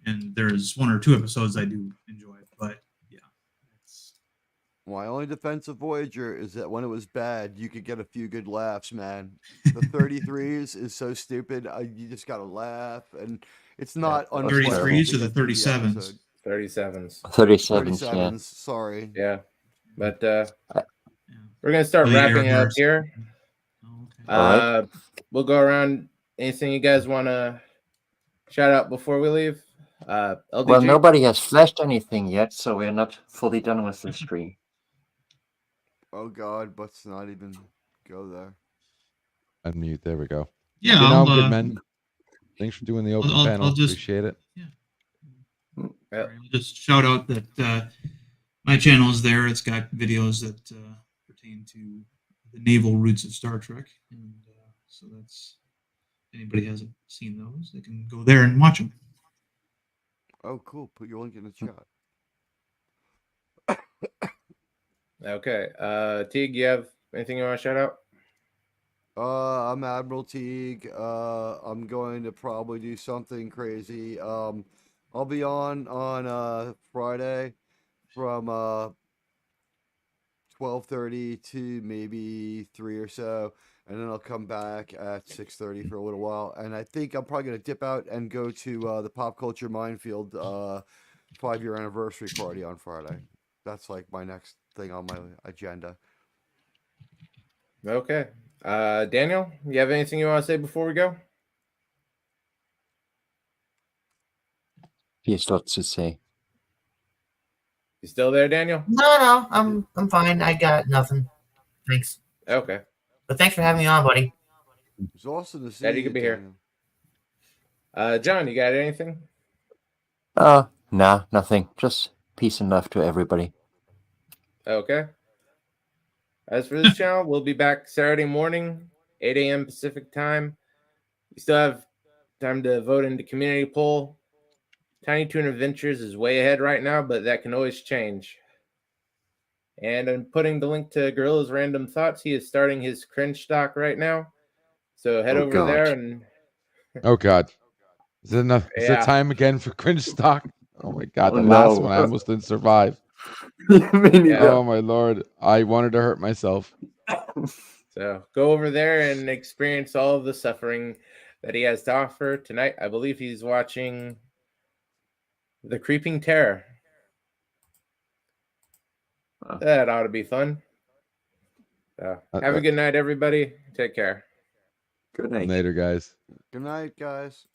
and there's one or two episodes I do enjoy. But yeah, my only defense of Voyager is that when it was bad, you could get a few good laughs, man. The 33s is so stupid. You just got to laugh. And it's not unpleasant. 33s or the 37s? 37s. 37s, yeah. Sorry. Yeah. But we're going to start wrapping it up here. Okay. We'll go around. Anything you guys want to shout out before we leave? LDG? Well, nobody has flashed anything yet, so we're not fully done with this stream. Oh God, let's not even go there. Unmute. There we go. Yeah, I'm good, man. Thanks for doing the open panel. I'll just, appreciate it. Yeah. I'll just shout out that my channel is there. It's got videos that pertain to the naval roots of Star Trek, and so that's, if anybody hasn't seen those, they can go there and watch them. Oh, cool. Put your link in the chat. Okay. Teague, you have anything you want to shout out? I'm Admiral Teague. I'm going to probably do something crazy. I'll be on Friday from 12:30 to maybe 3 or so, and then I'll come back at 6:30 for a little while. And I think I'm probably going to dip out and go to the Pop Culture Minefield 5-year anniversary party on Friday. That's like my next thing on my agenda. Okay. Daniel, you have anything you want to say before we go? He has lots to say. You still there, Daniel? No, I'm fine. I got nothing. Thanks. Okay. But thanks for having me on, buddy. It's awesome to see Glad you could be here. John, you got anything? Nah, nothing. Just peace and love to everybody. Okay. As for this channel, we'll be back Saturday morning, 8 a.m. Pacific time. You still have time to vote in the community poll. Tiny Toon Adventures is way ahead right now, but that can always change. And I'm putting the link to Gorilla's Random Thoughts. He is starting his cringe stock right now. So head over there and Oh God. Is it enough? Is it Yeah. time again for cringe stock? Oh my God. Oh, The last no. one I almost didn't survive. Me neither. Oh my Lord. I wanted to hurt myself. So go over there and experience all of the suffering that he has to offer tonight. I believe he's watching The Creeping Terror. That ought to be fun. So have a good night, everybody. Take care. Good night. Later, guys. Good night, guys.